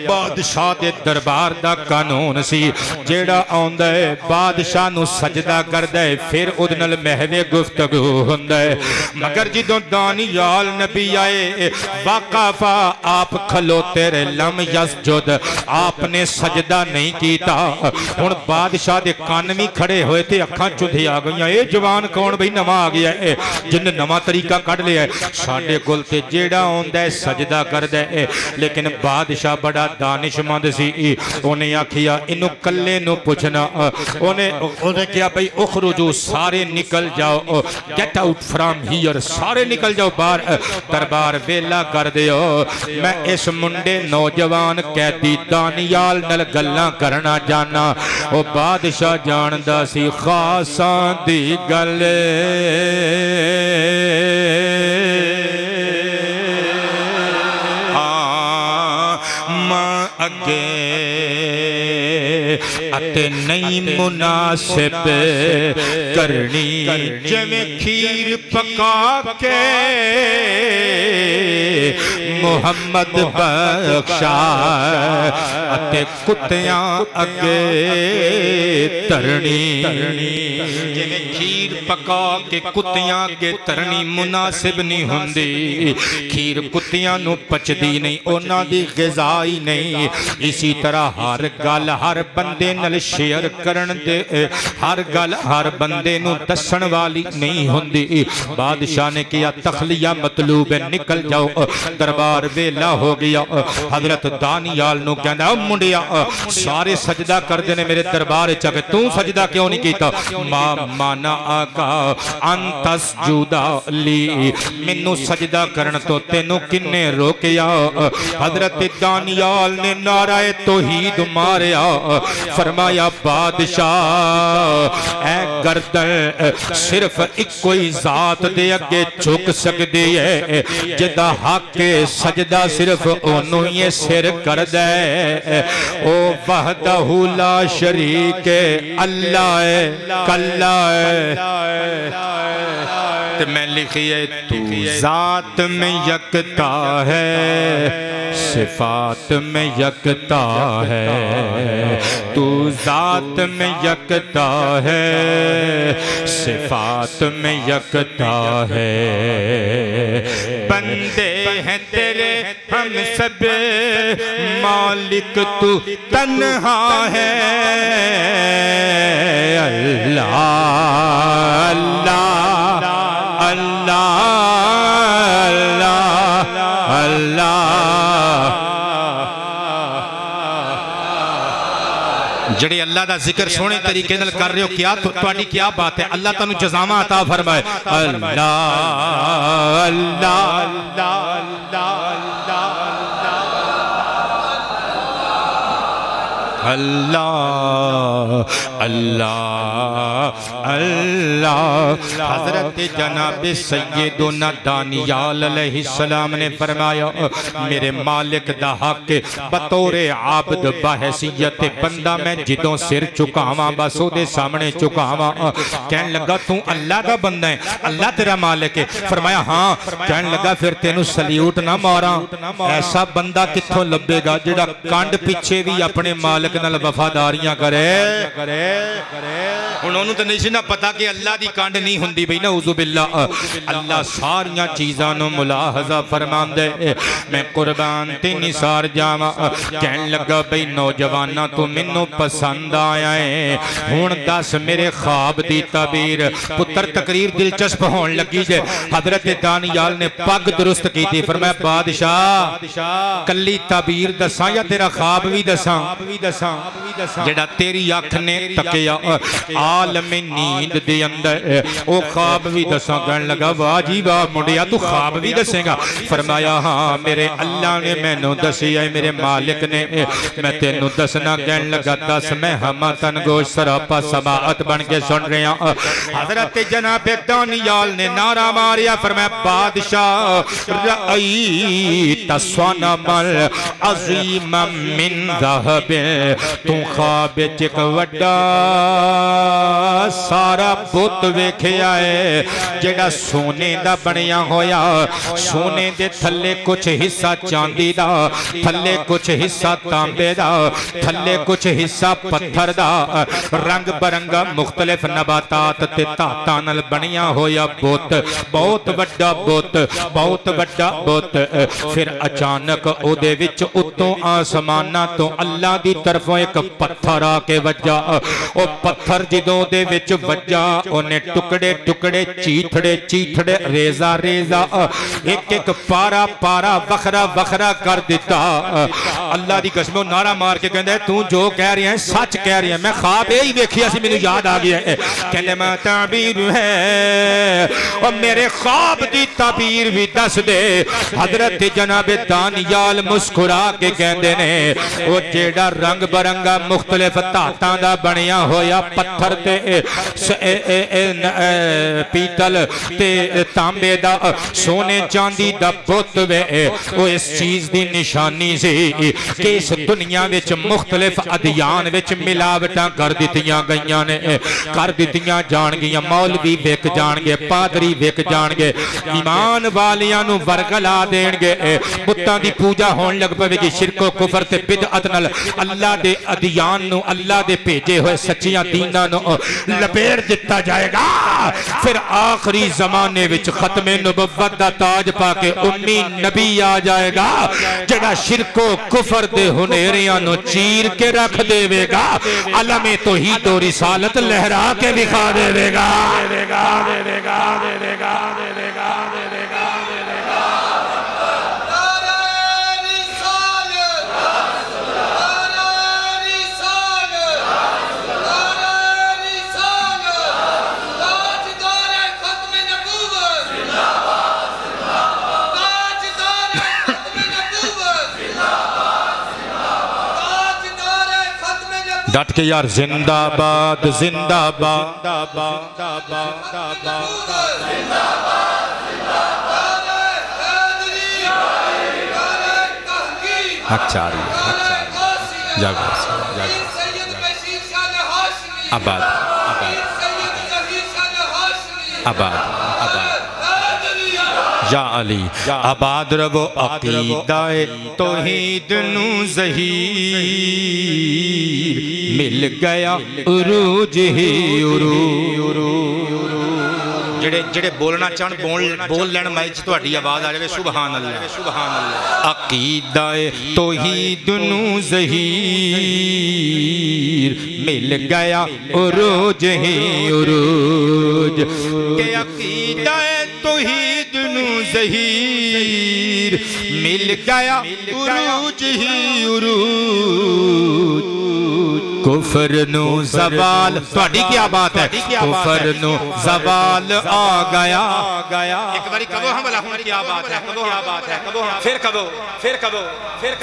Speaker 1: बादशाह दे दरबार दा कानून सी जेड़ा आउंदा है बादशाह नू सजदा करदा है फिर उहदे नाल महवे गुफ्तगू हुंदा है। मगर जिदों दानियाल नबी आए वाकफा आप खलोते रहे लम यसजुद आपने सजदा नहीं कीता। हुण बादशाह दे कान भी खड़े होए ते अखां चुधिया गईयां। ए जवान कौन बई नवा आ गया है, जिन नवा तरीका कढ़ लिया है। साडे कोल ते जेड़ा आउंदा है सजदा करदा है, लेकिन बादशाह बड़ा दानिशमंद सी, उन्हें आखिया इनू कल्ले नू पुछना। उन्हें कहा भाई उखरुजू, सारे निकल जाओ, गेट आउट फ्रॉम हियर, सारे निकल जाओ बाहर, दरबार वेला कर दियो। मैं इस मुंडे नौजवान कैदी दानियाल नाल गल्लां करना जाना। वो बादशाह जानदा सी खासां दी गल, अगे अते नहीं मुनासिब करनी, जिवें खीर पका के मुहम्मद बख्शा अते कुत्तियां अगे तरनी। जिवें खीर पका के कुत्तियां अगे तरनी मुनासिब नहीं हुंदी। खीर कुत्तियां नूं पचदी नहीं, उन्हां दी ग़िज़ा ही नहीं। इसी तरह हर गल हर बंदे नाल शेयर करन दे, हर गल हर बंदे नूं दस्सण वाली नहीं हुंदी। बादशाह ने कहा तखलिया मतलूब है, निकल जाओ। दरबार वेला हो गया। हजरत दानियाल नूं कहंदा मुंडिया सारे सजदा करदे ने मेरे दरबार च, के तू सजदा क्यों नहीं कीता? माना आका अंतसजुदा ली, मैनू सजदा करन तो तेनू किन्ने रोकिया? हजरत दानियाल ने नाराए तौहीद मारिया, फरमाया बादशाह ऐ गर्दन सिर्फ इको ही जात दे अगे झुक सकदी है, जिदा हक सजदा सिर्फ ओनू ही सिर करदा है। ओ वहदहू ला शरीक अल्लाह है, कल्ला है। मैं लिखिए तू जात में यकता है, सिफात में यकता है। तू जात में यकता है, सिफात में यकता है। बंदे हैं तेरे हम सब, मालिक तू तन्हा है। अल्लाह अल्लाह अल्लाह अल्लाह अल्लाह। जड़े अल्लाह का जिक्र सोहने तरीके नाल कर रहे हो, क्या तुहाडी क्या बात है? अल्लाह तुहानू जज़ामा अता फरमाए। अल्लाह अल्लाह अल्लाह अल्लाह अल्लाह। हजरत जनाब सैयदुना दानियाल अलैहिस्सलाम ने फरमाया मेरे मालिक दा हक बतौरे आबद बहैसियत बंदा मैं जिदों सिर झुकावां बस ओदे सामने झुकावां। कहन लगा तू अल्लाह दा बंदा है, अल्लाह तेरा मालिक है? फरमाया हाँ। कहन लगा फिर तेनू सल्यूट ना मारा? ऐसा बंदा कित्थों लभेगा जिहड़ा कंड पिछे भी अपने मालिक नाल वफादारियां करे। हुण उहनूं तां नहीं सी ना पता कि अल्लाह दी कंड नहीं हुंदी बई नऊज़ु बिल्लाह। अल्लाह सारियां चीज़ां नूं मुलाहज़ा फरमांदा है। मैं कुर्बान ते निसार जावां। कहन लगा बई नौजवाना तू मैनूं पसंद आया है, हुण दस मेरे ख्वाब दी तबीर। पुत्र तकरीर दिलचस्प होण लगी जे। हजरत दानियाल ने पग दुरुस्त की, फरमाया बादशाह कल्ली तबीर दसां या तेरा ख्वाब भी दसां? जेड़ा तेरी अख ने तकिया आलम नींद दे अंदर ओ ख्वाब भी दसां? कहन लगा वाह जी वाह मुंडिया तू ख्वाब भी दसेगा? फरमाया हाँ मेरे अल्लाह ने मैनू दसिया, मेरे मालिक ने, मैं तेनू दसना। कहन लगा दस। मैं हमा तन गोश सरापा समाअत बन के सुन रहा। हजरत जनाब दानियाल ने नारा मारिया, फरमाया बादशाह रअयत सनमल अज़ीम मिन ज़हब, तू ख्वाब च एक वड्डा सारा बुत वेखिया है जेड़ा सोने दा बनिया होया। सोने दे थल्ले कुछ हिस्सा चांदी दा, थल्ले कुछ हिस्सा तांबे दा, थल्ले कुछ हिस्सा पत्थर दा, रंग बरंगा मुख्तलिफ नबातात ते धातां नाल बनिया होया बुत। बहुत वड्डा बुत, बहुत वड्डा बुत। फिर अचानक ओदे विच उत्तों आसमानां तो अल्लाह दी तरफ तरफों एक पत्थर आके वजा। ओ पत्थर जदों दे विच वजा उन्हें टुकड़े टुकड़े चीथड़े चीथड़े रेजा रेजा एक एक पारा पारा वखरा वखरा कर दिता। अल्लाह दी कसम नारा मार के कहंदा तू जो कह रही है सच कह रही है, मैं ख्वाब यही वेखिया सी, मैनू याद आ गया है। कहंदे मैं ताबीर है और मेरे ख्वाब दी ताबीर भी दस दे। हजरत जनाब दानियाल मुस्कुरा के कहंदे ने वो जेड़ा रंग बरंगा मुख्तलिफ धातां दा बनिया होया पत्थर ते पीतल ते तांबे दा सोने चांदी दा पुत वे वो इस चीज दी निशानी सी कि इस दुनिया विच मुख्तलिफ अदियान विच मिलावटां कर दित्तियां गईयां ने, कर दित्तियां जाणगियां। मौलवी विक जाणगे, पादरी विक जाणगे, ईमान वालियां नूं वरगला देणगे, बुत्तां दी पूजा होण लग पवेगी। शिरको कुफर ते बिदअत नाल अल्लाह दे अदियान नूं, अल्लाह दे भेजे होए सच्चियां दीनां नूं लपेट दित्ता जाएगा। फिर आखिरी जमाने विच खत्मे नबुव्वत दा ताज पाके उम्मी नबी आ जाएगा जेड़ा शिरको कुफर दे हुनेरियां नूं चीर के रख देवेगा, अलमे तौहीद और रिसालत लहरा के दिखा देवेगा। डट के यार जिंदाबाद जिंदाबाद। हकचारी आबाद आबाद या अली आबाद रवो अकीदाए तौहीद नू ज़हीर मिल गया उरूज ही उरूज। जेड़े जेड़े बोलना चाहन बोल लैन माइक च तुहाडी आवाज़ आ जाए सुभान अल्लाह सुभान अल्लाह। अकीदाए तौहीद नू ज़हीर मिल गया उरूज ही उरूज के अकीदाए तौहीद नू ज़हीर मिल गया उरूज ही उरूज। कुफर नु ज़वाल तुहाडी क्या बात है, कुफर नु ज़वाल आ गया। एक बारी कहो हम भला हुन क्या बात है, कहो क्या बात है, कहो फिर कहो फिर कहो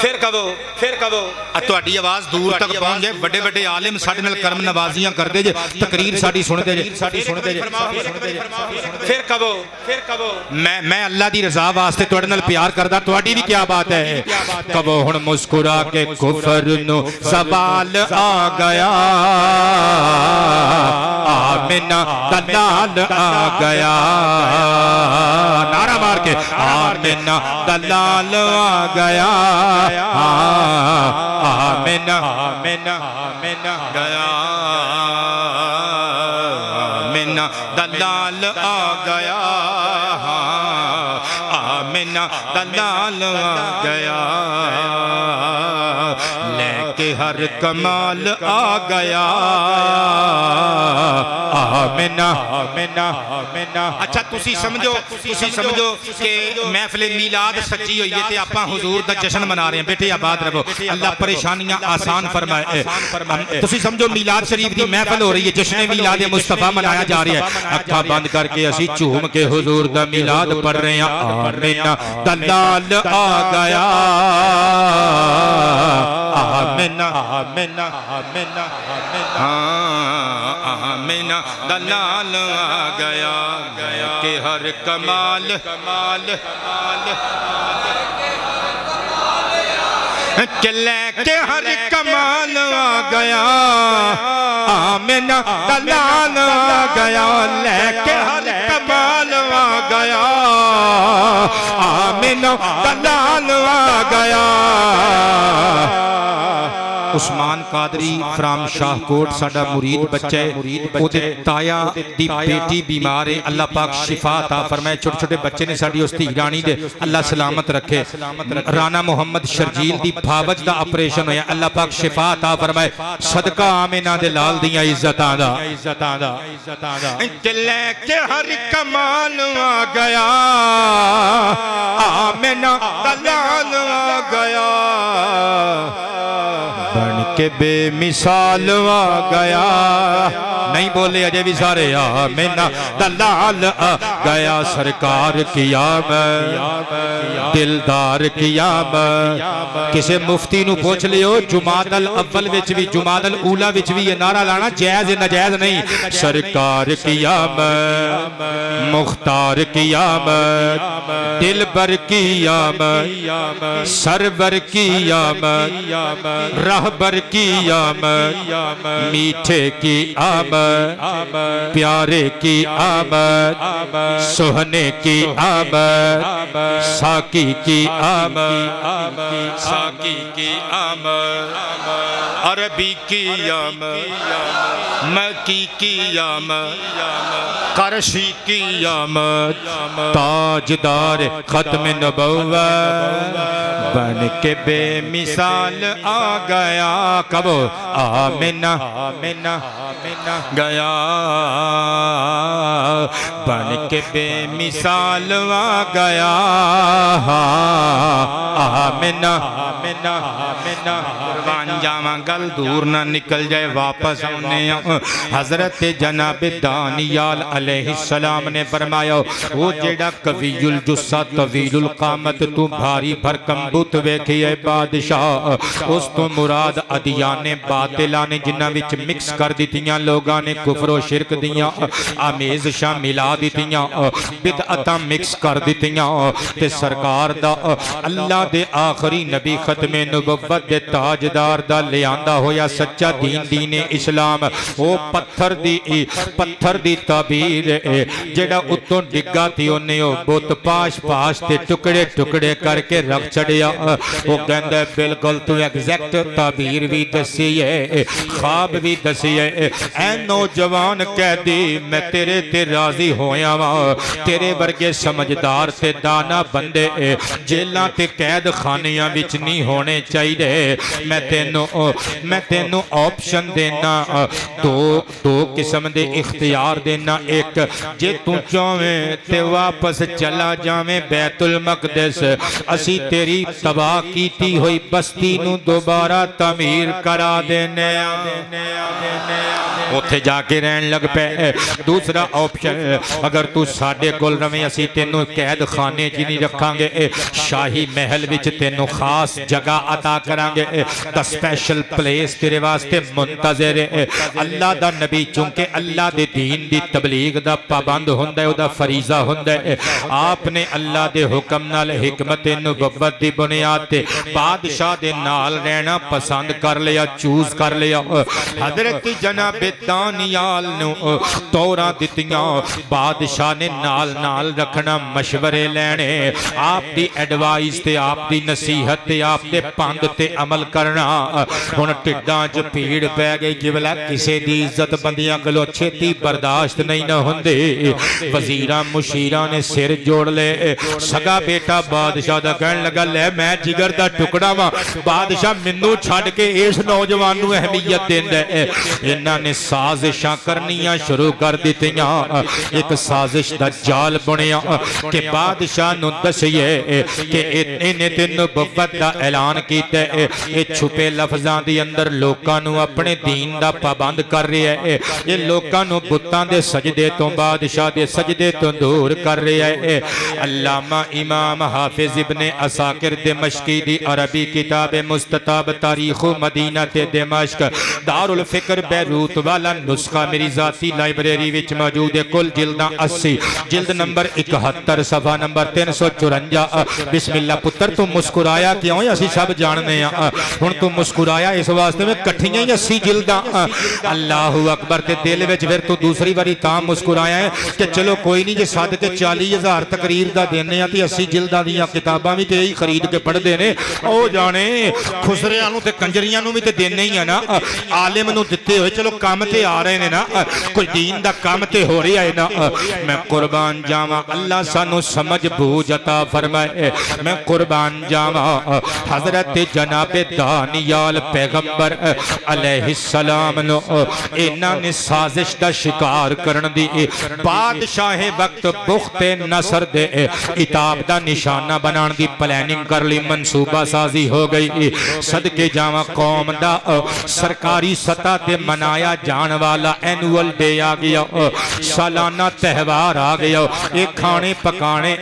Speaker 1: फिर कहो फिर कहो। तुहाडी आवाज़ दूर तक पहुंच जाए। बड़े बड़े आलिम साडे नाल कर्म नवाजियां करदे जे, तकरीर साडी सुनदे जे, फिर कहो फिर कहो। मैं अल्लाह दी रज़ा वास्ते तुहाडे नाल प्यार करदा, तुहाडी भी क्या बात है। कहो हुन मुस्कुरा के कुफर नु ज़वाल आ गया, आमिना दलाल आ गया। नारा मार के आमिना दलाल आ गया, आमिना आमिना आमिना गया, आमिना दलाल आ गया, आमिना दलाल आ गया। लेके हर कमाल आ गया, आमिना आमिना आमिना। अच्छा तुसी समझो कि महफिल मीलाद सच्ची हुई है ते आपां हुजूर दा जश्न मना रहे हैं। बेटे आबाद रहो, अल्लाह परेशानियां आसान फरमाए। तुसी समझो मीलाद शरीफ की महफिल हो रही है, जश्न मीलाद मुस्तफा मनाया जा रहा है। अखा बंद करके असी झूम के हुजूर दा मीलाद पढ़ रहे हैं। आमिना दलाल आ गया, आमिना आमिना आमिना आमिना दलाल आ गया। के हर कमाल कमाल चले के हर कमाल आ गया, आमिना दलाल आ गया। लेके हर कमाल आ गया, आमिना दलाल आ गया। उस्मान कादरी फ्राम शाहकोट साडा मुरीद बच्चा है, ओदे ताया दी बेटी बीमार है, अल्लाह पाक शिफा अता फरमाए। छोटे छोटे बच्चे ने साडी उस धी रानी दे, अल्लाह सलामत रखे। राना मोहम्मद शर्जील दी फावज दा ऑपरेशन होया, अल्लाह पाक शिफा अता फरमाए। सदका आमिना दे लाल दियां इज्जतां दा चले के हर कमाल आ गया, आमिना दा लाल आ गया, बन के बेमिसाल आ गया। नहीं बोले अजय भी सारे, आमिना दा लाल आ गया, सरकार किया दिलदार किया। किसी मुफ्ती नू पूछ लियो जुमादल अव्वल विच भी जुमादल ऊला विच भी ये नारा लाना जायज नाजायज नहीं। सरकार किया मुख्तार किया, दिलबर किया, सरवर किया, रहबर किया, मीठे की आमद, प्यारे की आमद, सोहने की आमद, साकी की आमद, साकी की आमद, अरबी की आमद, मक्की की आमद, करशी की आमद, ताजदार खत्म नबुव्वत बन के बेमिसाल आ गया। कब आमिना आमिना गया, बन के बेमिसाल आ गया, आमिना आमिना आमिना। कुर्बान जावां गल दूर ना निकल जाए, वापस आने। हजरत जनाब दानियाल अलैहिस्सलाम ने फरमाया, वो जेड़ा कवीयुल जुस्सा तवीलुल कामत तू भारी भरकम बुत वेखिए बादशाह, उस तो मुराद अदियाने बातिला ने जिन्हां विच मिक्स कर दित्तियां लोगां ने, कुफर शिरक दियां आमेज़शां मिला दित्तियां, बिदअतां मिक्स कर दित्तियां। ते सरकार दा अल्लाह दे आखिरी नबी खत्मे नबुव्वत दे ताजदार दा लियांदा होया सच्चा दीन दीन इस्लाम, वो पत्थर दी ताबीर जेड़ा उत्तों डिग्गा थी उन्हें बुत पाश पाश ते टुकड़े टुकड़े करके रख छड़िया। वो कहंदा बिल्कुल तू एग्जैक्ट ताबीर भी दसी है, ख्वाब भी दसी है। ऐ नौजवान कैदी मैं तेरे ते राजी होया वा, तेरे वर्गे समझदार ते दाना बंदे जेलां ते कैद खानियां विच नहीं होने चाहिए। मैं तेनों ऑप्शन देना, दो किस्म दे इख्तियार देना। एक जे तू चाहें ते वापस चला जावें बैतुल मकदस, असी तेरी तबाह कीती हुई बस्ती नू दोबारा तमीर करा देने, उत्थे जाके रहन लग पे। दूसरा ऑप्शन, अगर तू साडे कोल रवें असी तेनों कैद खाने च नहीं रखांगे, शाही महल विच तेनों खास जगह अता करांगे, द स्पेशल प्लेस तेरे वास्ते मुंतज़िर है। अल्लाह दा नबी चूंकि अल्लाह दे दीन दी तबलीग दा पाबंद हुंदा है, उहदा फरीज़ा हुंदा है। आपने अल्लाह दे हुक्म नाल हिकमत नबुव्वत दी बुनियाद ते बादशाह दे नाल रहना पसंद कर लिया, चूज कर लिया। हजरत जनाब दानियाल नू तौरां दित्तियां, बादशाह ने नाल नाल रखना, मशवरे लेने, आप दी एडवाइस ते आप दी नसीहत ते आप दे पंद ते अमल करना। हुण टिड्डां च भीड़ पै गई, जिवला किसी दी इज्जत बंदियां कोलों छेती बर्दाश्त नहीं न हुंदी। वजीरां मुशीरां ने सिर जोड़ ले। सगा बेटा बादशाह दा कहन लगा, ले मैं जिगर दा टुकड़ा वा, बादशाह मैनू छड्ड के इस नौजवान नू अहमियत देंदा है। इन्हां ने साजिशां करनियां शुरू कर दित्तियां। एक साजिश दा जाल बुनिया कि बादशाह नू दसिए कि इन्हें ते नबुव्वत दा ऐलान कीता है, ये छुपे लफ्जां दे अंदर लोकां नू अपने दीन दा पाबंद कर रहा है, ये लोकां नू बुत्तां दे सजदे तो बादशाह दे सजदे तो दूर कर रहा है। अल्लामा इमाम हाफिज इब्ने असाकिर दिमश्की दी अरबी किताब मुस्तताब तारीख़ मदीना ते दिमश्क दारुल फिक्र बैरूत व वाला नुस्खा मेरी जाती लाइब्रेरी विच मौजूद है। कुल जिल्दां 80, जिल्द नंबर 71, सफा नंबर 354। बिस्मिल्लाह पुत्र तू मुस्कुराया क्यों? असी सब जानने हुण तू मुस्कुराया इस वास्ते में कट्ठियां ही 80 जिल्दां। अल्लाहु अकबर। ते दिल विच फिर तू दूसरी बारी तां मुस्कुराया है कि चलो कोई नहीं, जे सद के 40,000 तकरीर दा देने आ ते 80 जिल्दां दीयां किताबां भी ते यही खरीद के पढ़दे ने। ओ जाने खुसरियां नूं ते कंजरियां नूं भी ते देने ही है ना, आलिम नूं दित्ते होए चलो काम ते आ रहे ने ना, कोई दीन दा काम ते हो रहा है ना। मैं कुर्बान जावा अल्लाह सानू समझ बूझ अता फरमाए। मैं कुर्बान जावा हजरत जनाबे दानियाल पैगंबर अलैहिस्सलाम नो इन्हां ने साजिश दा शिकार करन दी बादशाह वक्त बुख्ते नसर दे इताब दा निशाना बनाने दी प्लानिंग कर ली, मनसूबा साजी हो गई। सदके जावा कौम दा सरकारी सतह ते मनाया जान वाला एनुअल डे आ गया, सालाना त्यौहार आ गया। ये खाने पकाने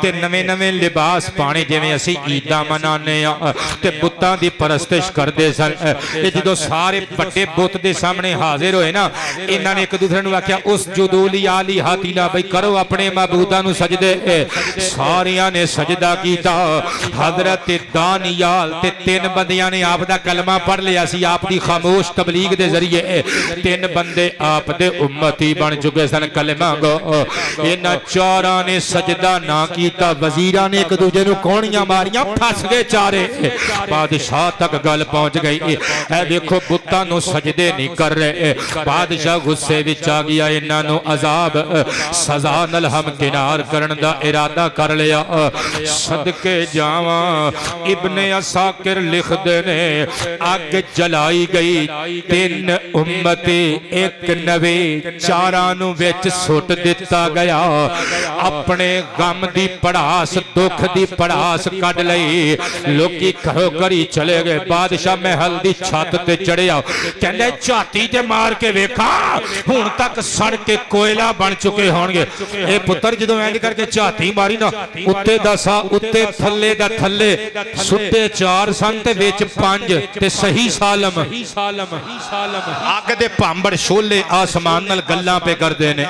Speaker 1: ते नवे नवे लिबास पाने जिवें असी ईदा मनाने ते बुतां दी परस्तिश करते सन। जो सारे बड़े बुत के सामने हाजिर होए ना, इन्हां ने एक दूसरे नूं आख्या उस जुदूली आली हाथीला बई करो अपने महबूदा नूं सजदे। सारियां ने सजदा कीता। हजरत दानियाल ते 3 बंदियां ने आप दा कलमा पढ़ लिया सी, आप दी खामोश तबलीग दे जरिए 3 बंदे आप दे उम्मती बन चुके सन। कलमा गो इन्हां 4 ने सजदा ना कीता, वजीरां ने एक दूजे नूं कोहणियां मारियां, फस गए चारे। बादशाह तक गल पहुंच गई, ऐ देखो बुतां नूं सजदे नहीं कर रहे। बादशाह गुस्से विच आ गया, इन्हां नूं अजाब सजा नाल हमकिनार करन दा इरादा कर लिया। सदके जावां इब्ने असाकिर लिखदे ने अग जलाई गई, 3 उम्मती एक नवे 4 नूं विच सुट दिता गया। अपने गम दी पड़ास दुख दी पड़ास कढ लई, लोकी घरों घरी चले गए। बादशाह महल दी छत ते चढ़िया, कहंदे झाती ते मार के वेखा हुण तक सड़ के कोयला बन चुके होणगे। ए पुत्र जदों इंज करके झाती मारी ना, उत्ते दसा उत्ते थल्ले दा थल्ले सुट्टे 4 सन ते विच 5 ते सही सालम अग दे भांबड़ शोले आसमान नाल गल्लां पे करदे ने।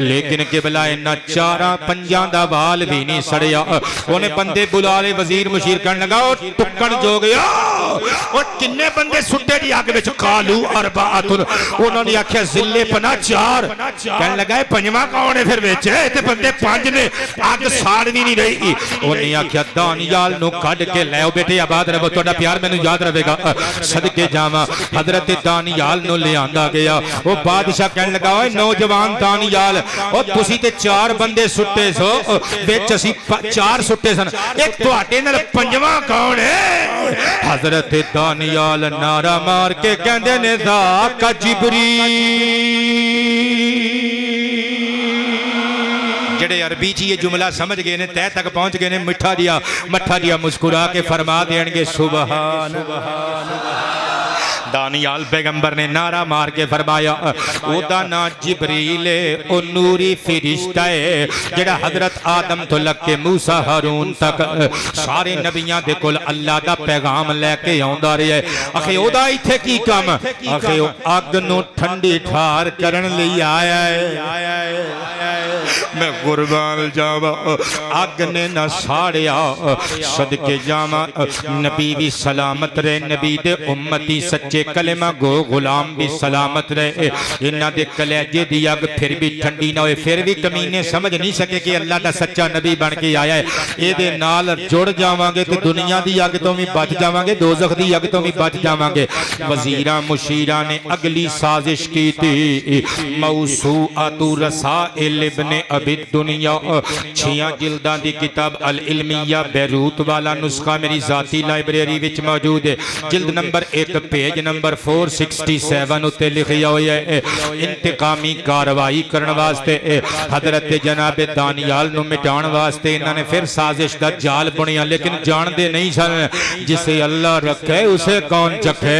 Speaker 1: लेकिन किबला इन्हां 4-5 दा वाल भी नहीं सड़िया। उन्हें बंदे बुला ले, वजीर मुशीर कहन लगा ओ टुक्कण जो गया और किन्ने बंदे सुट्टे दी अग विच? कालू अरबाअतुन। उन्होंने आख्या जिले पना 4। कहन लगा पंजवां कौन है फिर विच? ते बंदे 5 ने, अग साड़ भी नहीं रही। उन्हें आख्या दानियाल नूं कढ के लैओ बेटे, आबाद रहो, तुहाडा प्यार मैनूं याद रहेगा। सदके जावां हजरत दानियाल नूं लिआंदा गया। वो बादशाह कहन लगा ओए नौजवान दानियाल, ओ तुसीं ते 4 बंदे सुट्टे सो, विच असीं 4 सुट्टे सन, एक तुहाडे नाल पंजवां कौन है? हजरत दानियाल नारा मार के कहंदे ने ज़ाका जिब्रील। जेड़े अरबी च ये जुमला समझ गए ने, तय तक पहुंच गए ने, मिठा जिया मुस्कुरा के फरमा देंगे सुभान। दानियाल पैगंबर ने नारा मार के फरमाया ओदा ना जिब्रील ओ नूरी फरिश्ता है, जेड़ा हजरत आदम तो लग के मूसा हारून तक सारे नबियां दे कोल अल्लाह दा पैगाम लेके आउंदा रहा है। आखे ओदा इत्थे की काम? आखे ओ अग नूं ठंडी ठार करन लई आया है। मैं कुर्बान जावा, अग ने ना साड़िया। सदके जावा नबी भी सलामत रहे, नबी दे उम्मती सच्चे कलेमा गो गुलाम भी सलामत रहे। इन्हां दे कलेजे दी अग फिर भी ठंडी ना होए, फिर भी कमीने समझ नहीं सके कि अल्लाह दा सच्चा नबी बन के आया है। इहदे नाल जुड़ जावांगे तो दुनिया दी अग तो भी बच जावांगे, दोज़ख दी अग तो भी बच जावांगे। वजीरां मुशीरां ने अगली साजिश की थी। मौसूअतु रसाइल इब्ने अबी दुनिया 6 जिल्दां दी किताब अल इल्मिया बैरूत वाला नुस्खा मेरी जाती लाइब्रेरी विच मौजूद है। जिल्द नंबर 1 पेज नंबर 467 उत्ते लिखिया होया है। इंतकामी कार्रवाई करने वास्ते हजरत जनाबे दानियाल नूं मिटाण वास्ते इन्होंने फिर साजिश दा जाल बुनिया, लेकिन जानते नहीं सन जिसे अल्लाह रखे उसे कौन चखे।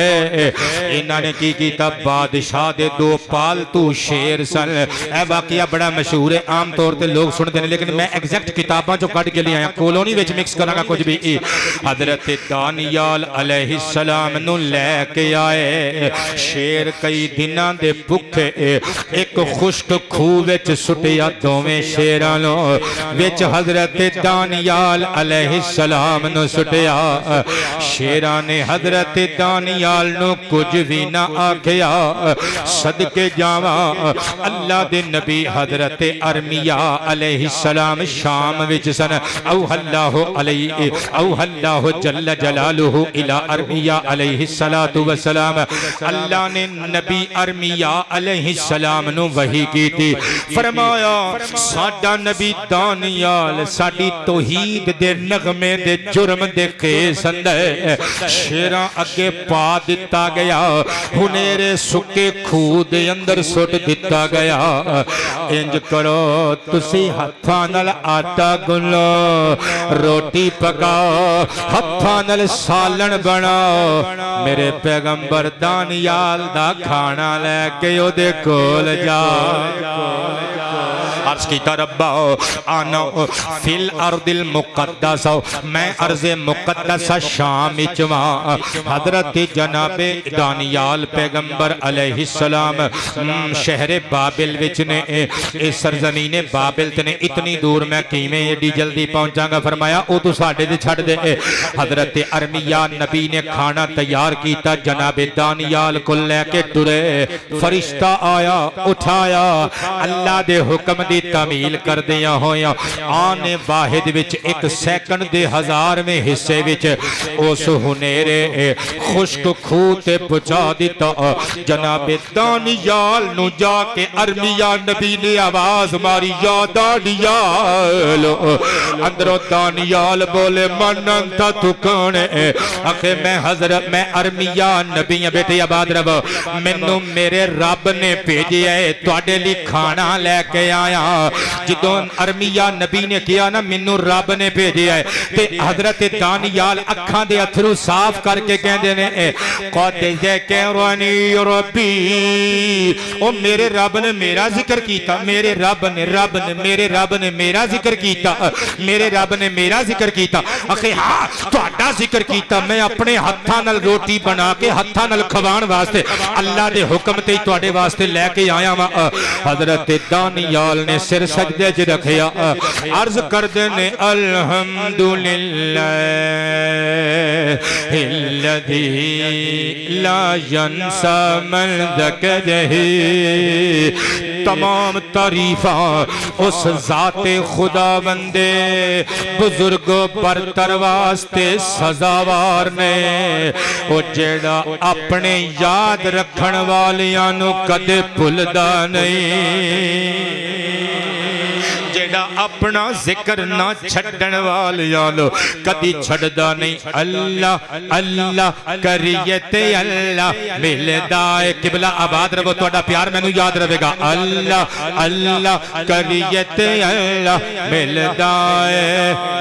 Speaker 1: इन्होंने की किया, बादशाह दे 2 पालतू शेर सन। यह वाकया बड़ा मशहूर है, आम आम तौर पर लोग सुनते हैं, लेकिन मैं एग्जैक्ट किताबों चो कट के लिए आया, कोलोनी विच मिक्स करांगा कुछ भी। हजरत दानियाल अलैहिस्सलाम नू लैके आए, शेर कई दिनां दे भुखे एक खुश्क खूह विच सुटिया, दोवें शेरां नू विच हजरत दानियाल अलैहिस्सलाम नू सुटिया। शेरां ने हजरत दानियाल नू कुछ भी ना आखिया। सदके जावा अल्लाह दे नबी हजरत अरमिया अलैहिस्सलाम शाम विच सन। औहल्लाहु अलैहि औहल्लाहु जल्ल जलालुहु इला अरमिया अलैहिस्सलातु वस्सलाम। अल्लाह ने नबी अरमिया अलैहिस्सलाम नु वही की थी, फरमाया साडा नबी दानियाल साडी तौहीद दे नगमे दे जुर्म दे केस अंदर शेरां अगे पा दिता गया, हुनेरे सुके खूह दे अंदर सुट दिता गया। इंज करो तुसी हत्थां नाल आटा गुनो, रोटी पकाओ, हत्थां नाल सालन बनाओ, मेरे पैगंबर दानियाल दा खाना लैके ओदे कोल जाओ। अर्ज कीता रब्बा आना फिल अर्दिल मुकद्दस, मैं अर्ज़े मुकद्दस शाम विच वां। हजरत जनाबे दानियाल पैगंबर अलैहिस्सलाम शहरे बाबिल विच ने, इस सरजमीने बाबिल ते ने, इतनी दूर मैं किवें एडी जल्दी पहुंचांगा। फरमाया ओ तू साडे ते छड्ड दे। हजरत अरमिया नबी ने खाना तैयार किया, जनाबे दानियाल को लैके टुरे। फरिश्ता आया, उठाया, अल्लाह दे हुक्म दी तमील करदियां होया आने वाहिद विच एक सैकंड दे 1000वें हिस्से विच उस हुनेरे खुश्क खूह ते पहुंचा दिता। जनाबे दानियाल नु जाके अरमिया नबी ने आवाज मारी, या दानियाल। अंदरों दानियाल बोले मन अंता तू कौन है? आखे मैं हजरत मैं अरमिया नबी हां। बेटे आबाद रहो, मैनू मेरे रब ने भेजिया है, तुहाडे लई खाना लैके आया। जिदों अरमिया नबी ने किया ना मैनू रब ने भेजिया है, ते हजरत दानियाल अखां दे अथरू साफ करके कहंदे ने कद ज़करनी रब्बी, ओ मेरे रब ने मेरा जिक्र कीता, मेरे रब ने मेरे रब ने मेरा जिक्र कीता, मेरे रब ने मेरा जिक्र कीता। आखे हां तुहाडा जिक्र कीता, मैं अपने हत्थां नाल रोटी बना के हत्थां नाल खवाण वास्ते अल्लाह दे हुक्म ते तुहाडे वास्ते लैके आया वां। हजरत दानियाल ने सिर सजदे च रखिया, अर्ज करदे ने अल्हम्दुलिल्लाह हिल्लज़ी ला यंसा मन ज़करही। तमाम तारीफा उस जाते खुदा बंदे बुजुर्गो बरतर वास्ते सजावार ने, ओ जेड़ा अपने याद रखण वालियां नू कदे भुलदा नहीं, जेड़ा अपना जिक्र ना छड्डण वालियां नो कदी छड्डदा नहीं। अल्लाह अल्लाह करिए ते अल्लाह मिलदा है। किबला आबाद रहो, तुहाडा प्यार मैनू याद रहेगा। अल्लाह अल्लाह करिए ते अल्लाह मिलदा है।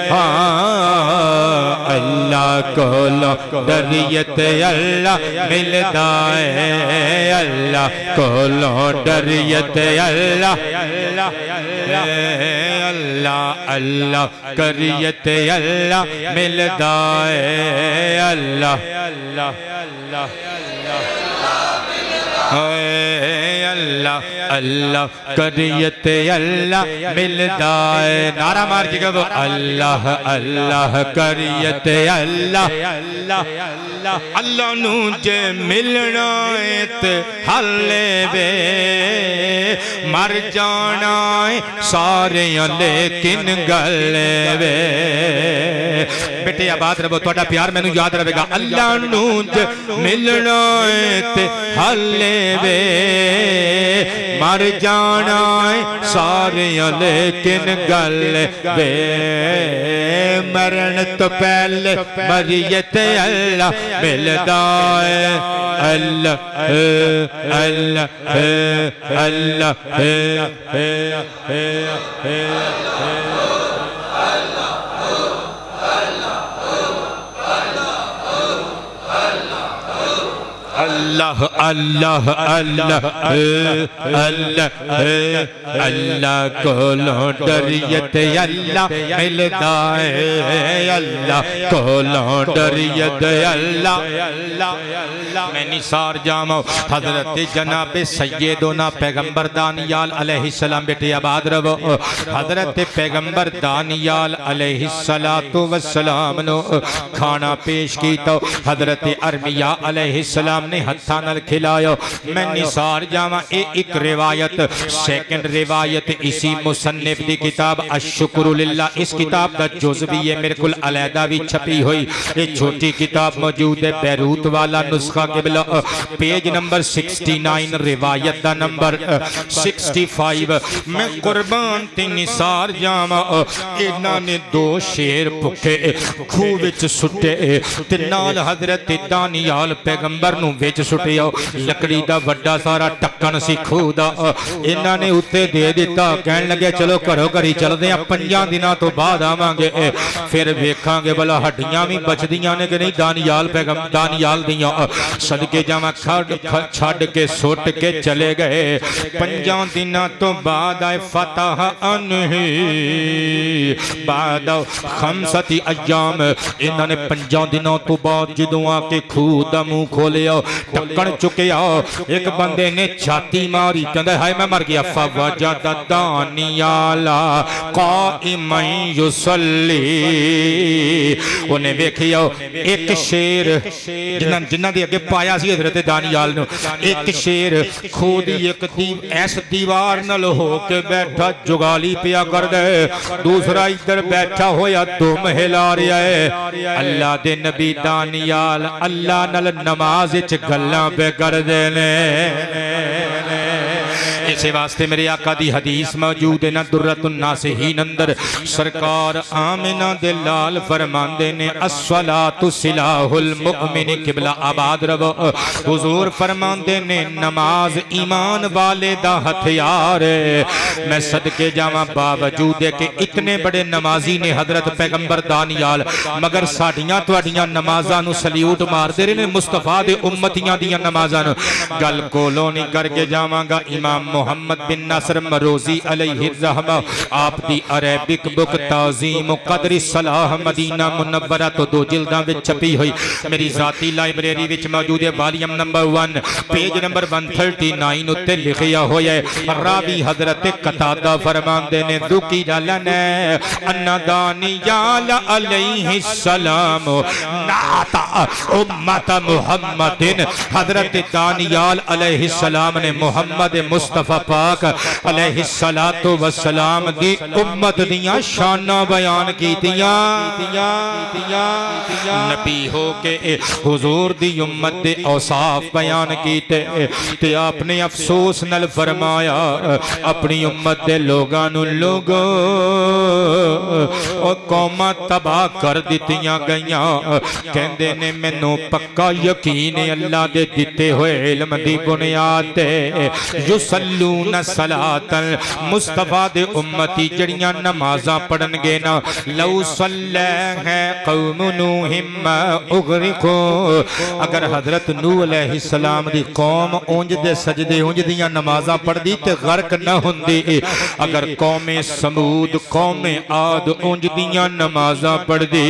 Speaker 1: हाँ अल्लाह कोलो डरिए ते अल्लाह मिलदा है, अल्लाह कोलो डरिए ते अल्लाह अल्लाह अल्लाह करिए ते अल्लाह मिलदा है, अल्लाह अल्लाह अल्लाह अल्लाह अल्लाह करिए ते अल्लाह मिलदा है। नारा मार के कहो अल्लाह अल्लाह करिए ते अल्लाह अल्लाह अल्लाह। अल्लाह नू जे मिलना है ते हले वे, मर जाना है सारे लेकिन गले वे। बेटे आबाद रहो, तुहाडा प्यार मैनू याद रहेगा। अल्लाह नू जे मिलना है ते हले वे, मर जाना है सारे लेकिन गले वे। मरण तो पहले मरिए ते अल्लाह मिलदा है, अल्लाह अल्लाह अल्लाह अल्लाह अल्लाह अल्लाह अल्लाह अल्लाह अल्लाह कोलों डरियत अल्लाह मिलदा है, अल्लाह कोलों डरियत अल्लाह। मैं निसार जामा हजरत जनाब सैयदना पैगंबर दानियाल अलैहिस्सलाम बेटे आबाद रवो। हजरत पैगंबर दानियाल अलैहिस्सलातु वस्सलाम नो खाना पेश कीता। हजरत अरमिया अलैहिस्सलाम ने हत्था नाल खिलाया। मैं निसार जावा एक रिवायत, सेकंड रिवायत इसी मुसन्निफ दी किताब अश्शुक्र लिल्लाह, इस किताब दा जुज़ भी है मेरे को अलहदा भी छपी हुई। ये छोटी किताब मौजूद है, बैरूत वाला नुस्खा किबला, पेज नंबर 69, रिवायत दा नंबर 65। मैं कुर्बान ते निसार जावा इन्हां ने 2 शेर भुखे खूह विच सुटे ते नाल हजरत दानियाल पैगंबर नूं विच सुटिया। लकड़ी दा वड्डा सारा टक्कन सी खूह दा, इन्हां ने उत्ते दे दिता। कहण लगे चलो घरों घरी चलदे आ, 5 दिनां तो बाद आवांगे, फिर वेखांगे भला हड्डियां भी बचदियां ने कि नहीं दानियाल पैगंबर दानियाल दियां। सदके जावां छड्ड के सुट के चले गए। 5 दिनां तो बाद आए फतह अनही बाद खमसती अय्याम। इन्हां ने 5 दिनों तो बाद जदों आके खूह दा मुंह खोलिया, ढक्कन चुकिया, एक बंदे ने छाती मारी, कहंदा हाय मैं मर गया। फवजद दानियाला काइमन युसल्ली, उन्हें वेखिया एक शेर जिन्हां दे अगे पाया सी हजरत दानियाल नूं, एक शेर खूह दी एक ऐस दीवार नाल हो के बैठा जुगाली पिया कर दे, दूसरा इधर बैठा होया दुम हिला रहा है। अल्लाह दे नबी दानियाल अल्लाह नाल नमाज च गल्लां पे करदे ने। इसे वास्ते मेरे आका दी हदीस मौजूद है ना, दुर्रतुन नासिहीन अंदर सरकार आमिना दे लाल फरमांदे ने अस्सलातु सिलाहुल मुमिन, किबला आबाद रवो। हुजूर फरमांदे ने नमाज ईमान वाले दा हथियार है। मैं सदके जावां बावजूद है कि इतने बड़े नमाजी ने हजरत पैगंबर दानियाल, मगर साडियां तुहाडियां नमाज़ां नूं सल्यूट मारदे रहे ने मुस्तफा दे उम्मतियां दियां नमाज़ां नूं। गल कोलों नहीं करके जावांगा। इमाम मोहम्मद बिन नसर मरोजी अलैहि रहमा आप दी अरेबिक बुक ताज़ीम क़द्र सलाह मदीना मुनव्वरा तो 2 जिल्दां विच छपी हुई मेरी ज़ाती लाइब्रेरी विच मौजूद है। वॉल्यूम नंबर 1 पेज नंबर 139 उत्ते लिखिया होया है। रावी हजरत कतादा फरमांदे ने ज़ुकिरा लना अन्ना दानियाल अलैहि सलाम नाता उम्मत मुहम्मदिन, हजरत दानियाल अलैहि सलाम ने मोहम्मद मुस्तफा पाक अलैहिस्सलातु वस्सलाम दी उम्मत दियां शाना बयान कीतियां। नबी हो के हुजूर दी उम्मत दे औसाफ बयान कीते ते आपने अफसोस नल फरमाया अपनी उम्मत दे लोगां नूं लोगो ओ कौमां तबाह कर दित्तियां गईयां। कहंदे ने मैनू पक्का यकीन है अल्लाह दे दिते होए इल्म दी बुनियाद ते युसल्लूना सलातन, मुस्तफा दे उम्मती जड़ियां नमाज़ां पढ़नगे ना, लौ सल्ला है कौम नूहिम उगरिको, अगर हजरत नूह अलैहिस्सलाम दी कौम उंज दे सजदे उंज दियां नमाज़ां पढ़दी ते गर्क न हुंदी। अगर कौमे समूद कौमे आद उंज दियां नमाज़ां पढ़दी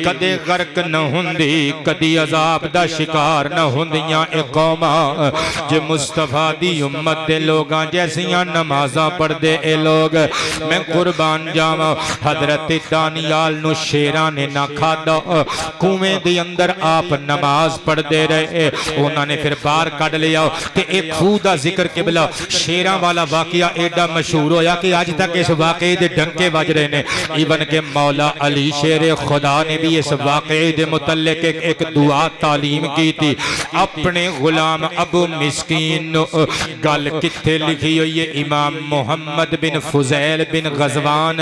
Speaker 1: कदे गर्क न हुंदी, कदी अजाब दा शिकार न हुंदियां। ए कौमा जे मुस्तफा दी उम्मत दे लोगां जैसियां नमाज़ां पढ़दे ए लोग, मैं कुर्बान जावां। हजरत दानियाल नूं शेरां ने ना खादा, कुएं दे अंदर आप नमाज पढ़दे रहे, उन्होंने फिर बाहर कढ लिया ते एक खूह दा जिक्र किबला शेरां वाला वाकया एडा मशहूर होया कि अज तक इस वाकये दे डंके बज रहे ने। इवन के मौला अली शेर खुदा ने भी इस वाकये दे मुतल्लिक एक दुआ तालीम की थी। अपने गुलाम अबू मिस्कीन गल की इत्थे लिखी हुई है इमाम मोहम्मद बिन फुजैल बिन गजवान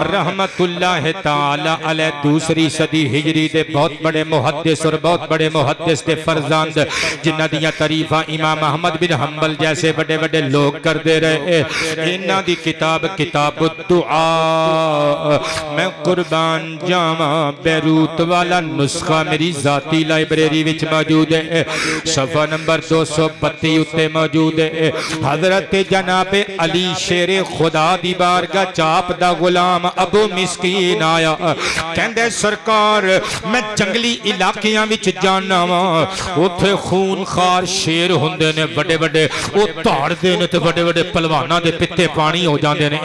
Speaker 1: रहमतुल्लाह ताला अलैह दूसरी सदी हिजरी दे बहुत बड़े मुहद्दिस और बहुत बड़े मुहद्दिस दे फरजांद जिन्हां दियां तारीफां इमाम अहमद बिन हंबल जैसे बड़े बड़े लोग करते रहे। इन्हां दी किताब किताबुद दुआ मैं कुर्बान जावा बैरूत वाला नुस्खा मेरी जाती लाइब्रेरी विच मौजूद है। सफा नंबर 232 उत्ते मौजूद है। हजरत जनाबे अली शेरे खुदा दी बारगाह चाप दा गुलाम अबू मिस्कीन आया कहंदे सरकार मैं जंगली इलाकियां विच जाना वा उत्थे खूनखार शेर हुंदे ने बड़े बड़े वो धाड़दे ने ते बड़े बड़े पहलवानां दे पित्ते पानी हो जांदे ने।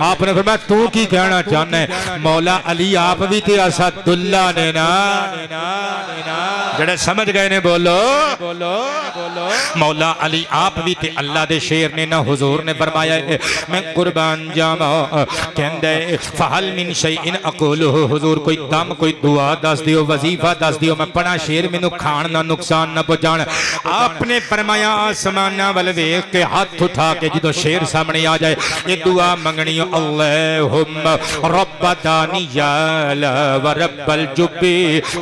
Speaker 1: आपने फरमाया तू की कहना चाहना है? मौला अली आप भी ते असदुल्ला ने ना जड़े समझ गए ने बोलो बोलो बोलो। मौला अली आप भी ते अल्लाह दे शेर ने ना। हुजूर ने फरमाया मैं कुर्बान जावा कहंदे फहल मिन शैइन अक़ूलुहु हुजूर कोई दम कोई दुआ दस दियो वजीफा दस दियो मैं पढ़ा शेर मैनू खान ना नुकसान ना पहुंचाण। आपने फरमाया आसमाना वल वेख के हाथ उठा के जो शेर सामने आ जाए ये दुआ मंगनी अल्लाहुम्मा रब्ब दानियाल व रब्बल जुब्बी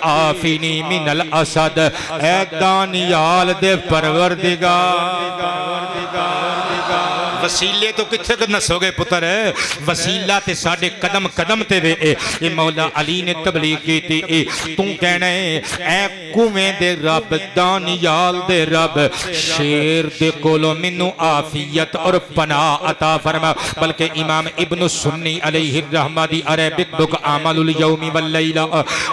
Speaker 1: आफिनी मिनल असद ए दानियाल दे परवरदिगार। वसीले तो किथे नसोगे पुत्र वसीला ते साडे कदम कदम ते वे ये मौला अली ने तबलीग की थी। तू कहना है ए कुएं दे रब दानियाल दे रब शेर दे कोलो मैनू आफियत और पनाह अता फरमा। बल्कि इमाम इब्न सुन्नी अलैहि रहमा दी अरबिक बुक अमलुल यौमी वल लैला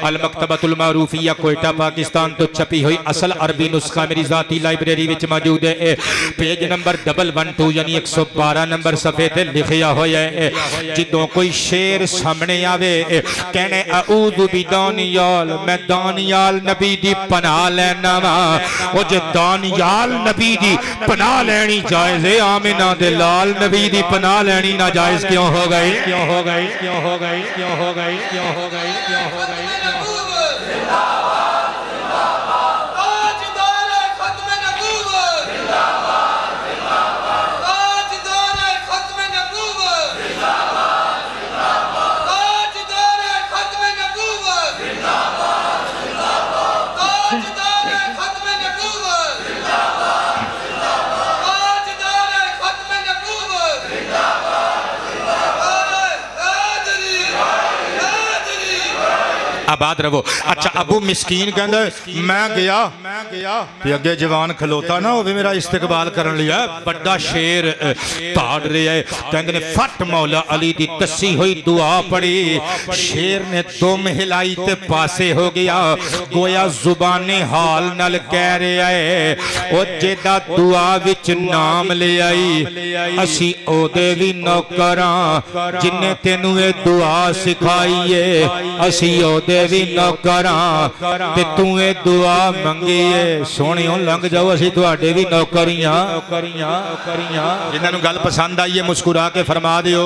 Speaker 1: अल मकतबतुल मारूफिया कोयटा पाकिस्तान तो छपी हुई असल अरबी नुस्खा मेरी जाती लाइब्रेरी विच मौजूद है। पेज नंबर 112 यानी 112 नंबर सफे ते लिखिया होया है जिदों कोई शेर सामने आवे कहने अऊदु बि दानियाल मैं दानियाल नबी दी पनाह लेना वा। ओ जे दानियाल नबी दी पनाह लेनी जायज है आमिना दे लाल नबी दी पनाह लेनी नाजायज क्यों हो गई? क्यों हो गई? क्यों हो गई? क्यों हो गई? क्यों हो गई? क्यों हो गई? आबाद रहो। अच्छा अबू मिस्कीन कहंदा मैं गया ते अगे जवान खलोता ना होवे मेरा इस्तकबाल करन लिया बड़ा शेर धाड़ रहा है कहंदे ने फट मौला अली दी तस्सी हुई दुआ पड़ी शेर ने दुम हिलाई ते पासे हो गया गोया जुबाने हाल नाल कह रहा है ओ जेदा दुआ विच नाम ले आई असी ओदे भी नौकरां जिन्ने तेनू ये दुआ सिखाई है असी ओदे भी नौकरां ते तू ये दुआ मंगी है सोहणियों लंघ जाओ असी तुहाडे भी नौकरियां जिन्हां नूं गल पसंद आई है मुस्कुरा के फरमा दियो